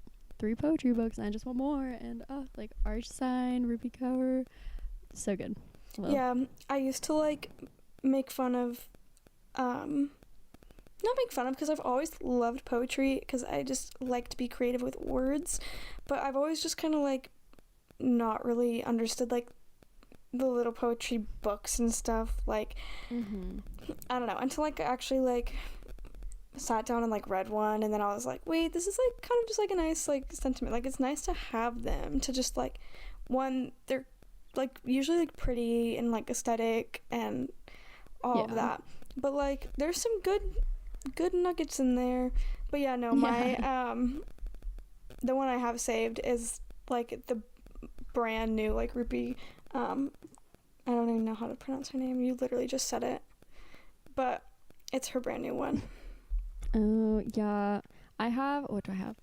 3 poetry books and I just want more, and like Arch Sign, Ruby Cover, so good.
Yeah, I used to like make fun of not make fun of, because I've always loved poetry, because I just like to be creative with words, but I've always just kind of like not really understood like the little poetry books and stuff, like I don't know, until like I actually like sat down and like read one, and then I was like, wait, this is like kind of just like a nice like sentiment, like it's nice to have them, to just like, one, they're like usually like pretty and like aesthetic and all of that, but like there's some good nuggets in there. But yeah, no, my the one I have saved is like the brand new like Ruby, I don't even know how to pronounce her name, you literally just said it, but it's her brand new one.
Oh, yeah. What do I have?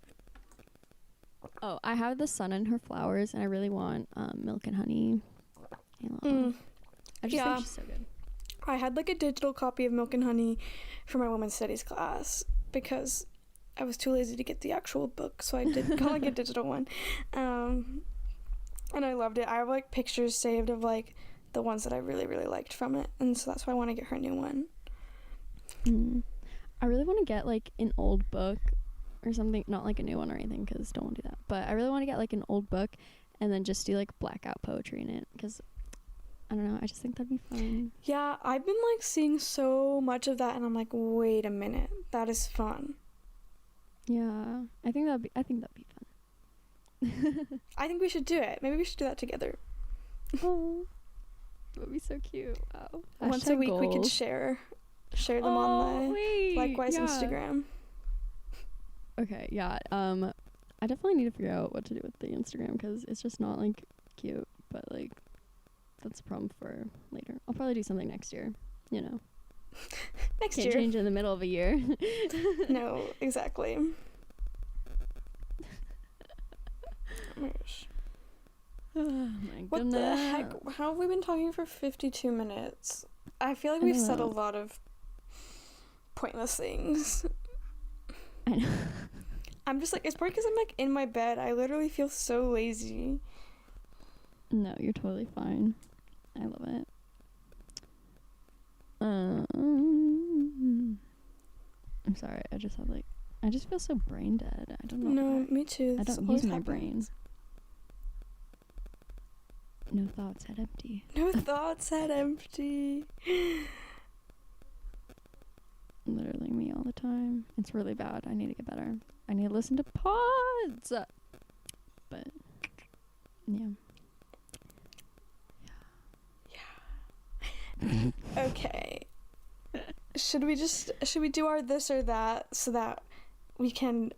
Oh, I have The Sun and Her Flowers, and I really want Milk and Honey. I just think she's so good.
I had like a digital copy of Milk and Honey for my women's studies class because I was too lazy to get the actual book, so I did go like a digital one. And I loved it. I have like pictures saved of like the ones that I really, really liked from it, and so that's why I want to get her a new one.
I really want to get like an old book or something, not like a new one or anything, because don't want to do that, but I really want to get like an old book and then just do like blackout poetry in it, because I don't know, I just think that'd be fun.
Yeah, I've been like seeing so much of that, and I'm like, wait a minute, that is fun.
Yeah, I think that'd be fun.
I think we should do it. Maybe we should do that together.
Oh, that would be so cute. Wow.
Once a week we could share them on the Likewise Instagram.
Okay, yeah. I definitely need to figure out what to do with the Instagram, because it's just not like cute, but like that's a problem for later. I'll probably do something next year, you know.
Next
Can't
year.
change in the middle of a year.
No, exactly. Oh my gosh.
Oh my
What
goodness.
the heck? How have we been talking for 52 minutes? I feel like we've said a lot of pointless things.
I know.
I'm just like, it's probably because I'm like in my bed. I literally feel so lazy.
No, you're totally fine. I love it. I'm sorry. I just feel so brain dead. I don't know.
No, me too.
I don't use my brain. No thoughts, head empty.
No thoughts, head empty.
Literally me all the time. It's really bad. I need to get better. I need to listen to pods. But yeah.
Okay. Should we do our this or that so that we can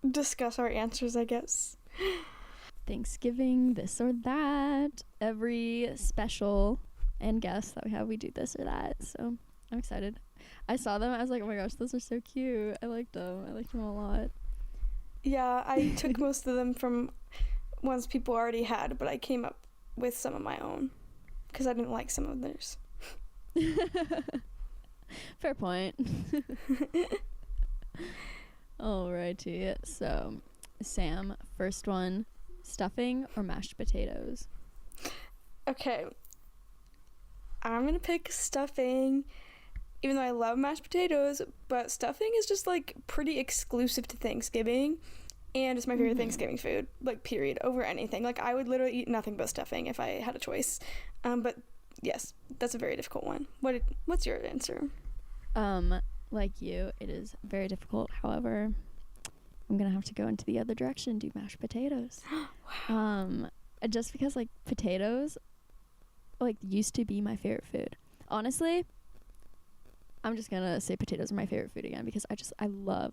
discuss our answers, I guess?
Thanksgiving, this or that. Every special and guest that we have, we do this or that. So I'm excited. I saw them. I was like, oh my gosh, those are so cute. I liked them. I liked them a lot.
Yeah, I took most of them from ones people already had, but I came up with some of my own because I didn't like some of theirs.
Fair point. Alrighty. So, Sam, first one, stuffing or mashed potatoes?
Okay. I'm gonna pick stuffing, even though I love mashed potatoes, but stuffing is just like pretty exclusive to Thanksgiving, and it's my favorite Thanksgiving food, like period, over anything. Like I would literally eat nothing but stuffing if I had a choice. But yes, that's a very difficult one. What's your answer?
Like you, it is very difficult. However, I'm gonna have to go into the other direction, do mashed potatoes.
Wow.
Just because like potatoes like used to be my favorite food. Honestly, I'm just gonna say potatoes are my favorite food again, because I love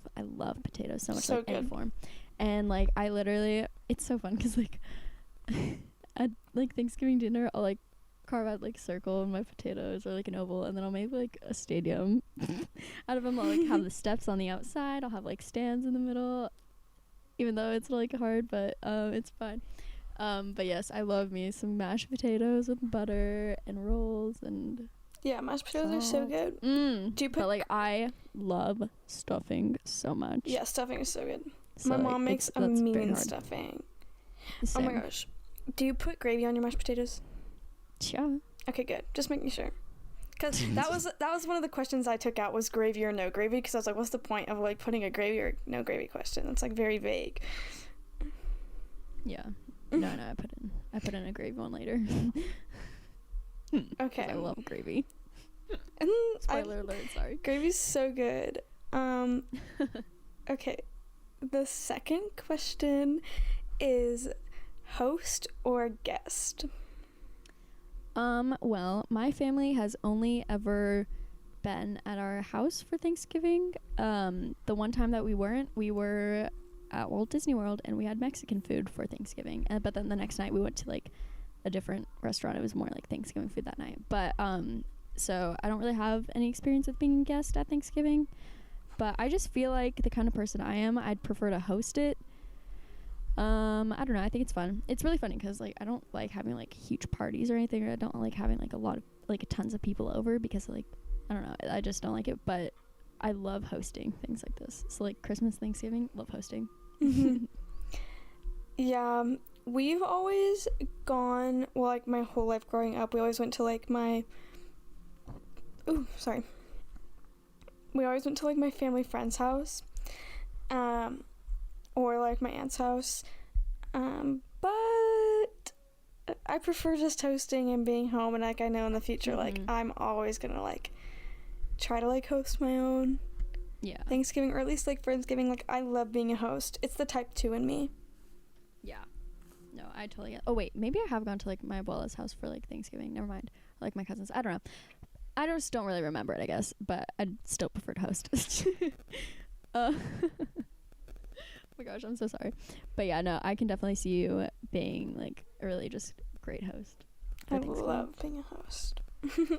potatoes so much.
So
like
good.
any form. And like I literally, it's so fun because like at like Thanksgiving dinner, I'll like carve out like a circle in my potatoes, or like an oval, and then I'll make like a stadium out of them. I'll like have the steps on the outside, I'll have like stands in the middle, even though it's like hard, but it's fine. But yes, I love me some mashed potatoes with butter and rolls and
Yeah, mashed potatoes are so good.
Do you put? But like I love stuffing so much.
Yeah, stuffing is so good.
So,
my
like,
mom makes a
that's very
mean
hard.
stuffing.
Same.
Oh my gosh. Do you put gravy on your mashed potatoes?
Yeah.
Okay, good. Just making sure. Because that was one of the questions I took out, was gravy or no gravy, because I was like, what's the point of like putting a gravy or no gravy question? It's like very vague.
Yeah. No, I put in a gravy one later.
Okay.
I love gravy.
And
Spoiler alert, sorry.
Gravy's so good. Okay. The second question is host or guest?
Well, my family has only ever been at our house for Thanksgiving. The one time that we weren't, we were at Walt Disney World and we had Mexican food for Thanksgiving. But then the next night we went to like a different restaurant. It was more like Thanksgiving food that night. But so I don't really have any experience with being a guest at Thanksgiving. But I just feel like the kind of person I am, I'd prefer to host it. I don't know. I think it's fun. It's really funny because like I don't like having like huge parties or anything, or I don't like having like a lot of like tons of people over because like I don't know. I just don't like it. But I love hosting things like this. So like Christmas, Thanksgiving, love hosting.
Mm-hmm. Yeah, we've always gone. Well, like my whole life growing up, we always went to like my. Ooh, sorry. We always went to like my family friend's house, or like my aunt's house, but I prefer just hosting and being home. And like I know in the future, like I'm always gonna like try to like host my own Thanksgiving, or at least like Friendsgiving. Like I love being a host. It's the type 2 in me.
Yeah. No, I totally get. Oh wait, maybe I have gone to like my abuela's house for like Thanksgiving. Never mind. Like my cousins. I don't know. I just don't really remember it, I guess, but I'd still prefer to host. Oh my gosh, I'm so sorry. But yeah, no, I can definitely see you being like a really just great host.
I love being a host.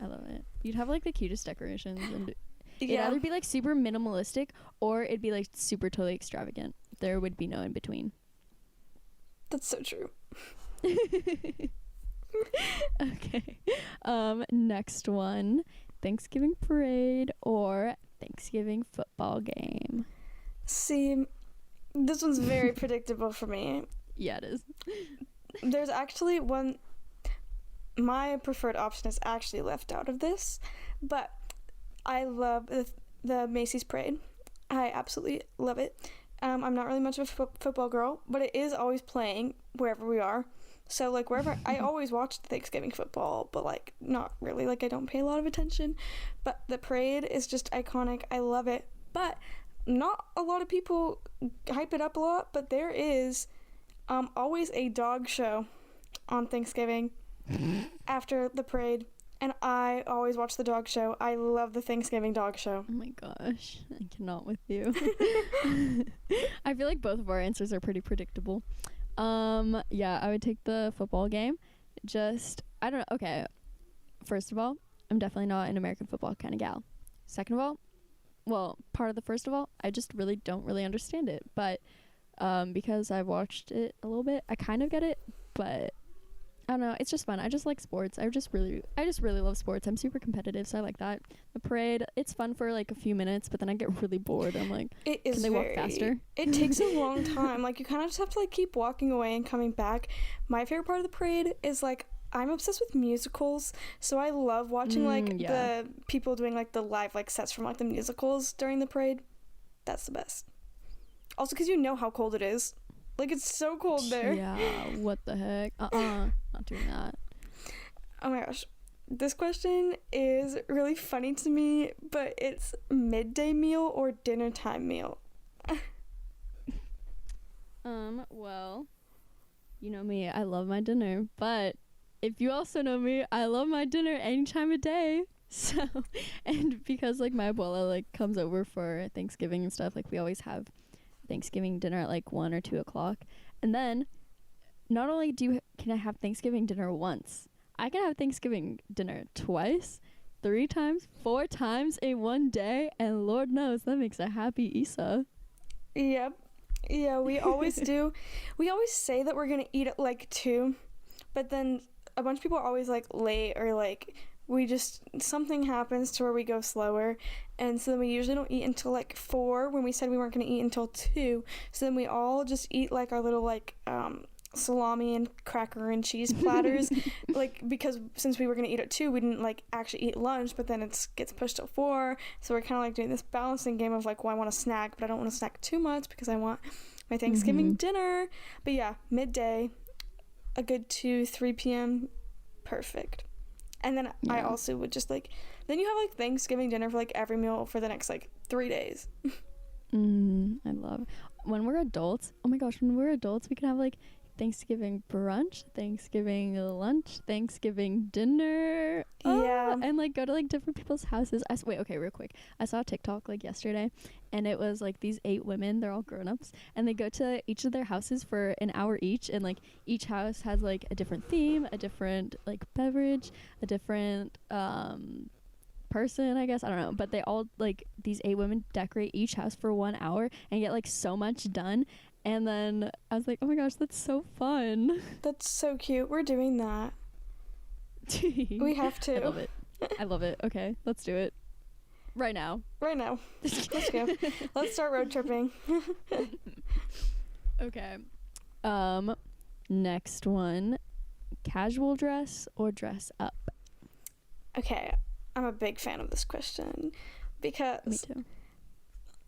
I love it. You'd have like the cutest decorations, and it'd either be like super minimalistic or it'd be like super totally extravagant. There would be no in between.
That's so true.
Okay. Next one. Thanksgiving parade or Thanksgiving football game?
See, this one's very predictable for me.
Yeah, it is.
There's actually one. My preferred option is actually left out of this, but I love the Macy's parade. I absolutely love it. I'm not really much of a football girl, but it is always playing wherever we are. So, like, wherever, I always watch Thanksgiving football, but, like, not really. Like, I don't pay a lot of attention. But the parade is just iconic. I love it. But not a lot of people hype it up a lot, but there is always a dog show on Thanksgiving after the parade. And I always watch the dog show. I love the Thanksgiving dog show.
Oh my gosh. I cannot with you. I feel like both of our answers are pretty predictable. Yeah, I would take the football game. Just, I don't know. Okay. First of all, I'm definitely not an American football kind of gal. Second of all, well, part of the first of all, I just really don't really understand it. But, because I've watched it a little bit, I kind of get it, but I don't know. It's just fun. I just like sports. I just really love sports. I'm super competitive, so I like that. The parade, it's fun for like a few minutes, but then I get really bored. I'm like, can they walk faster?
It takes a long time. Like you kind of just have to like keep walking away and coming back. My favorite part of the parade is like I'm obsessed with musicals, so I love watching the people doing like the live like sets from like the musicals during the parade. That's the best. Also, because you know how cold it is. Like, it's so cold there.
Yeah, what the heck? Not doing that.
Oh my gosh. This question is really funny to me, but it's midday meal or dinner time meal?
Well, you know me, I love my dinner, but if you also know me, I love my dinner any time of day. So, and because, like, my abuela, like, comes over for Thanksgiving and stuff, like, we always have Thanksgiving dinner at like 1 or 2 o'clock, and then not only can I have Thanksgiving dinner once, I can have Thanksgiving dinner twice, 3 times, 4 times in one day, and Lord knows that makes a happy Isa.
Yep. Yeah, we always do. We always say that we're gonna eat at like 2, but then a bunch of people are always like late, or like something happens to where we go slower, and so then we usually don't eat until like 4 when we said we weren't going to eat until 2. So then we all just eat like our little like salami and cracker and cheese platters like, because since we were going to eat at 2, we didn't like actually eat lunch, but then it gets pushed to 4, so we're kind of like doing this balancing game of like, well, I want to snack, but I don't want to snack too much because I want my Thanksgiving dinner. But yeah, midday, a good 2-3 p.m. perfect. And then I also would just like, then you have like Thanksgiving dinner for like every meal for the next like 3 days.
I love when we're adults. Oh my gosh, when we're adults, we can have like Thanksgiving brunch, Thanksgiving lunch, Thanksgiving dinner.
Yeah.
And like go to like different people's houses. Wait, okay, real quick. I saw a TikTok like yesterday, and it was like these 8 women, they're all grown-ups, and they go to each of their houses for an hour each, and like each house has like a different theme, a different like beverage, a different person, I guess. I don't know. But they all, like, these 8 women decorate each house for 1 hour and get, like, so much done. And then I was like, oh my gosh, that's so fun.
That's so cute. We're doing that. We have to.
I love it. I love it. Okay, let's do it. Right now.
Right now. Let's go. Let's start road tripping.
Okay. Next one. Casual dress or dress up?
Okay, I'm a big fan of this question because
Me too.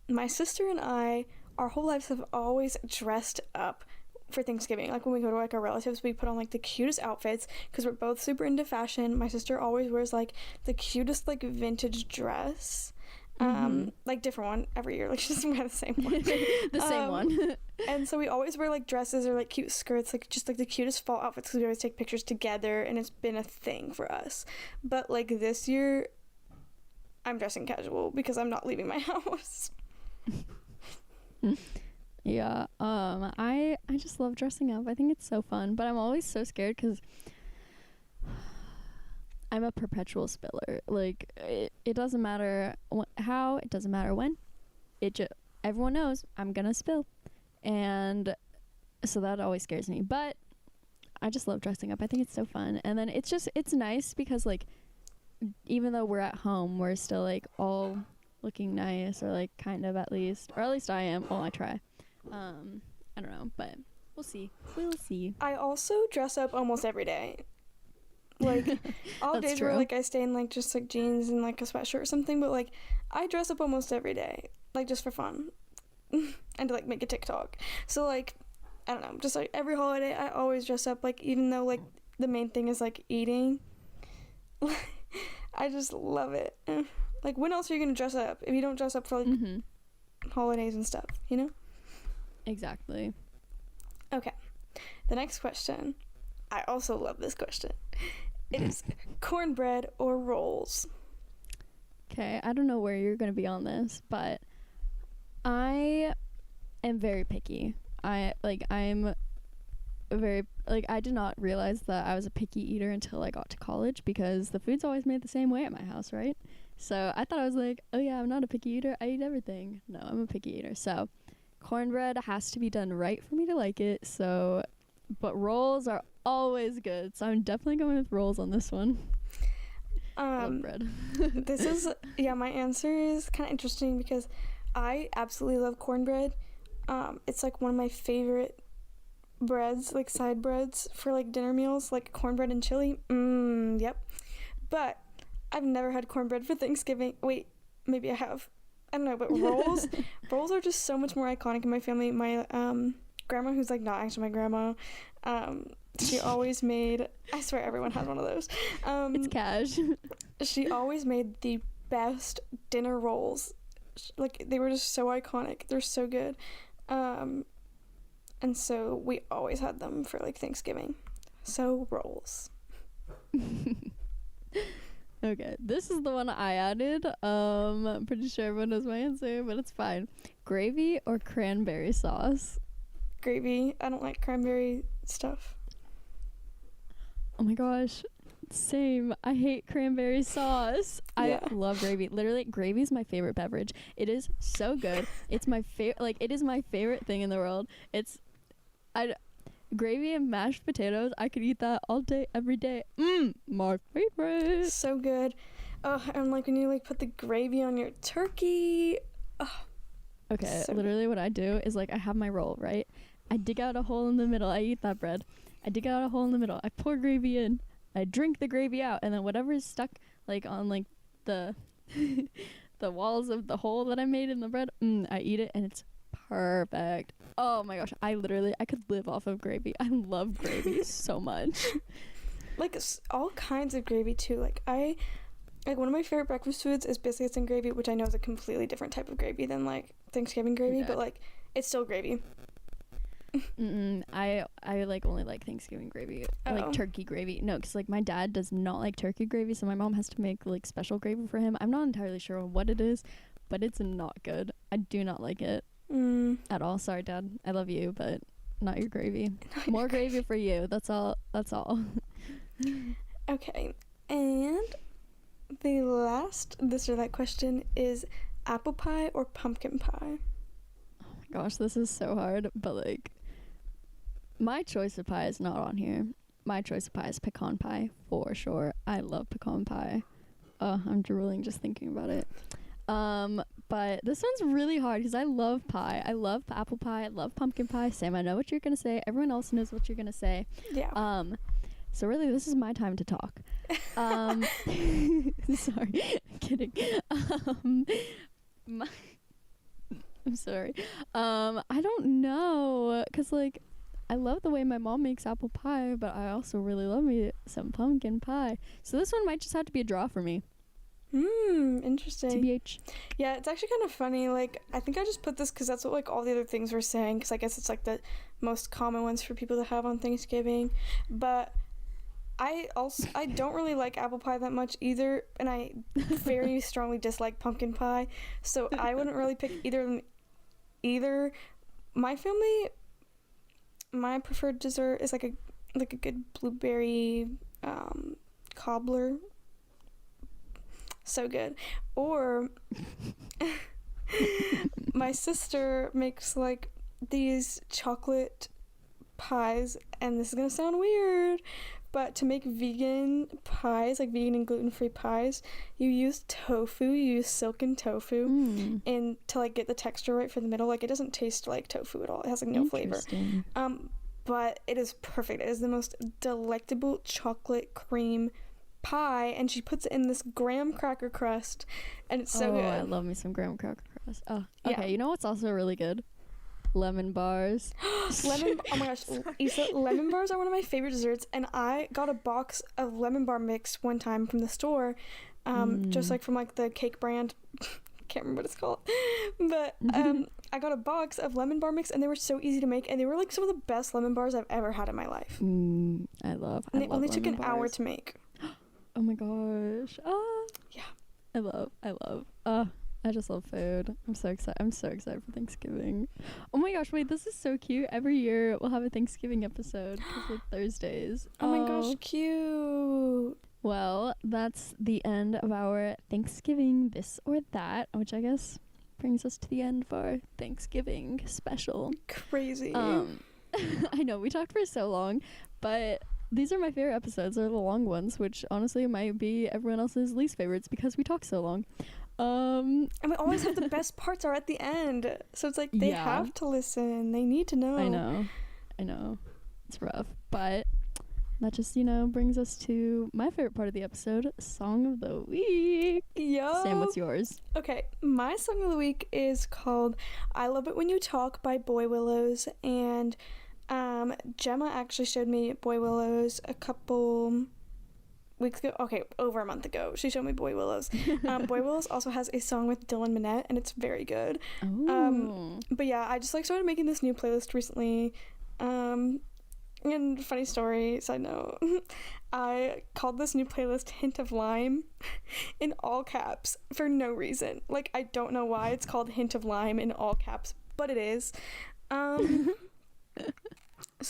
my sister and I, our whole lives have always dressed up for Thanksgiving. Like when we go to like our relatives, we put on like the cutest outfits because we're both super into fashion. My sister always wears like the cutest like vintage dress. Like different one every year. Like she doesn't wear the same one.
The same one.
And so we always wear like dresses or like cute skirts, like just like the cutest fall outfits because we always take pictures together, and it's been a thing for us. But like this year, I'm dressing casual because I'm not leaving my house.
Yeah. I just love dressing up. I think it's so fun, but I'm always so scared because I'm a perpetual spiller. Like it doesn't matter how, it doesn't matter when. Everyone knows I'm gonna spill, and so that always scares me. But I just love dressing up. I think it's so fun, and then it's nice because like even though we're at home, we're still like all looking nice, or like kind of at least I am. Well, I try. I don't know, but we'll see.
I also dress up almost every day. Like all days
true.
where like I stay in like just like jeans and like a sweatshirt or something, but like I dress up almost every day, like just for fun and to like make a TikTok. So like I don't know, just like every holiday I always dress up, like even though like the main thing is like eating. I just love it. Like when else are you gonna dress up if you don't dress up for like holidays and stuff, you know?
Exactly.
Okay, the next question, I also love this question. It is cornbread or rolls.
Okay, I don't know where you're going to be on this, but I am very picky. I did not realize that I was a picky eater until I got to college because the food's always made the same way at my house, right? So I thought I was like, oh yeah, I'm not a picky eater. I eat everything. No, I'm a picky eater. So cornbread has to be done right for me to like it. So, but rolls are always good. So I'm definitely going with rolls on this one. Love bread.
This is, my answer is kind of interesting because I absolutely love cornbread. It's like one of my favorite breads, like side breads for like dinner meals, like cornbread and chili. Yep. But I've never had cornbread for Thanksgiving. Wait, maybe I have. I don't know, but rolls are just so much more iconic in my family. My grandma, who's like not actually my grandma, she always made, I swear everyone has one of those.
It's cash.
She always made the best dinner rolls. Like they were just so iconic. They're so good. And so we always had them for like Thanksgiving. So rolls.
Okay, this is the one I added. I'm pretty sure everyone knows my answer, but it's fine. Gravy or cranberry sauce?
Gravy. I don't like cranberry stuff.
Oh my gosh. Same. I hate cranberry sauce.
Yeah.
I love gravy. Literally, gravy is my favorite beverage. It is so good. It's my favorite. Like, it is my favorite thing in the world. Gravy and mashed potatoes. I could eat that all day, every day. My favorite.
So good. Oh, and like when you like put the gravy on your turkey. Oh,
okay,
so
literally what I do is like I have my roll, right? I dig out a hole in the middle. I eat that bread. I dig out a hole in the middle. I pour gravy in. I drink the gravy out, and then whatever is stuck like on like the the walls of the hole that I made in the bread, I eat it, and it's perfect. Oh my gosh, I could live off of gravy. I love gravy so much.
Like all kinds of gravy too. Like one of my favorite breakfast foods is biscuits and gravy, which I know is a completely different type of gravy than like Thanksgiving gravy,
Yeah.
but like it's still gravy.
I like only like Thanksgiving gravy, like turkey gravy. No, because like my dad does not like turkey gravy, so my mom has to make like special gravy for him. I'm not entirely sure what it is, but it's not good. I do not like it at all. Sorry, Dad. I love you, but not your gravy. More gravy for you. That's all.
Okay, and the last this or that question is apple pie or pumpkin pie?
Oh my gosh, this is so hard. But like, my choice of pie is not on here. My choice of pie is pecan pie for sure. I love pecan pie. I'm drooling just thinking about it. But this one's really hard because I love pie. I love apple pie. I love pumpkin pie. Sam, I know what you're gonna say. Everyone else knows what you're gonna say.
Yeah.
So really, this is my time to talk. Sorry, I'm kidding. I'm sorry. I don't know, cause like, I love the way my mom makes apple pie, but I also really love me some pumpkin pie. So this one might just have to be a draw for me.
Interesting.
TBH.
Yeah, it's actually kind of funny. Like, I think I just put this because that's what like all the other things were saying. Because I guess it's like the most common ones for people to have on Thanksgiving. But I don't really like apple pie that much either, and I very strongly dislike pumpkin pie. So I wouldn't really pick either of them. Either. My family, my preferred dessert is like a good blueberry cobbler. So good. Or my sister makes like these chocolate pies, and this is gonna sound weird, but to make vegan pies, like vegan and gluten-free pies, you use tofu, you use silken tofu, and to like get the texture right for the middle. Like, it doesn't taste like tofu at all. It has like no flavor. But it is perfect. It is the most delectable chocolate cream pie, and she puts it in this graham cracker crust, and it's so good.
I love me some graham cracker crust. Oh, okay.
Yeah.
You know what's also really good? Lemon bars.
Oh my gosh, Issa, lemon bars are one of my favorite desserts, and I got a box of lemon bar mix one time from the store, just like from like the cake brand. Can't remember what it's called, but I got a box of lemon bar mix, and they were so easy to make, and they were like some of the best lemon bars I've ever had in my life.
I love
they only took an
bars.
hour to make.
Oh my gosh.
Yeah.
I love. I just love food. I'm so excited for Thanksgiving. Oh my gosh, wait, this is so cute. Every year we'll have a Thanksgiving episode because it's Thursdays.
Oh my gosh, cute.
Well, that's the end of our Thanksgiving this or that, which I guess brings us to the end of our Thanksgiving special.
Crazy.
I know we talked for so long, but these are my favorite episodes. They're the long ones, which honestly might be everyone else's least favorites because we talk so long.
And we always have the best parts are at the end. So it's like they have to listen. They need to know.
I know. It's rough. But that just, brings us to my favorite part of the episode, Song of the Week.
Yeah.
Sam, what's yours?
Okay, my Song of the Week is called I Love It When You Talk by Boy Willows, and Gemma actually showed me Boy Willows a couple weeks ago. Okay, over a month ago. She showed me Boy Willows. Boy Willows also has a song with Dylan Minnette, and it's very good. But yeah, I just like started making this new playlist recently. And funny story, side note, I called this new playlist Hint of Lime in all caps for no reason. Like, I don't know why it's called Hint of Lime in all caps, but it is. So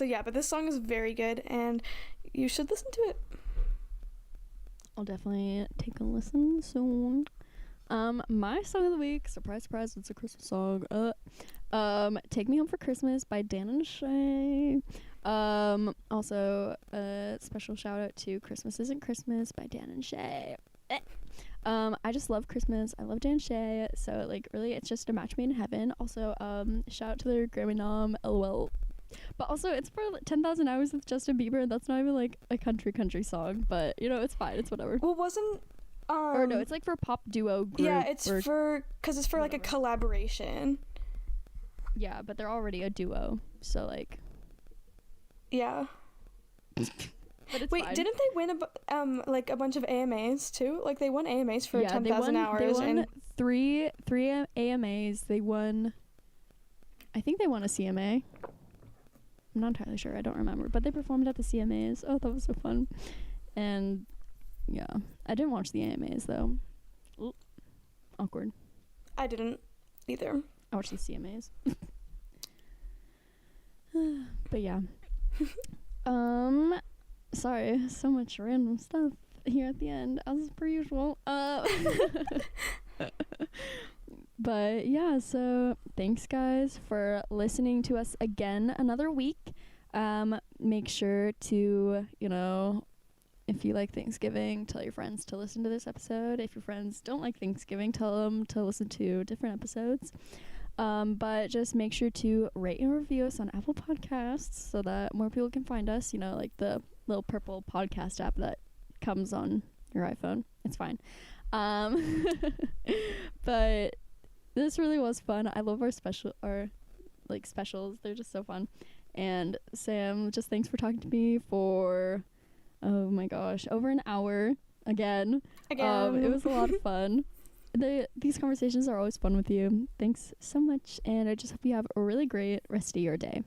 yeah, but this song is very good, and you should listen to it.
I'll definitely take a listen soon. My song of the week, surprise, it's a Christmas song. Take Me Home for Christmas by Dan and Shay. Also a special shout out to Christmas Isn't Christmas by Dan and Shay. I just love Christmas. I love Dan and Shay. So like really it's just a match made in heaven. Also, shout out to their Grammy nom, LOL. But also it's for 10,000 Hours with Justin Bieber, and that's not even like a country song, but it's fine, it's whatever.
Well, wasn't
or no, it's like for a pop duo group.
Yeah, it's because it's for like a collaboration.
Yeah, but they're already a duo, so like.
Yeah.
But it's
Wait,
fine.
didn't they win like a bunch of AMAs too? Like they won AMAs for 10,000 Hours.
They won three AMAs. They won. I think they won a CMA. I'm not entirely sure. I don't remember, but they performed at the CMAs. Oh, that was so fun. And yeah, I didn't watch the AMAs though. Ooh. Awkward.
I didn't either.
I watched the CMAs. But yeah. Sorry, so much random stuff. here at the end, as per usual. But yeah, so thanks guys for listening to us again another week. Make sure to, if you like Thanksgiving, tell your friends to listen to this episode. If your friends don't like Thanksgiving, tell them to listen to different episodes. But just make sure to rate and review us on Apple Podcasts so that more people can find us, like the little purple podcast app that comes on your iPhone. It's fine. But this really was fun. I love our specials. They're just so fun. And Sam, just thanks for talking to me for, oh my gosh, over an hour again. It was a lot of fun. These conversations are always fun with you. Thanks so much, and I just hope you have a really great rest of your day.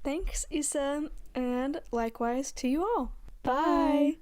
Thanks, Issa, and likewise to you all.
Bye.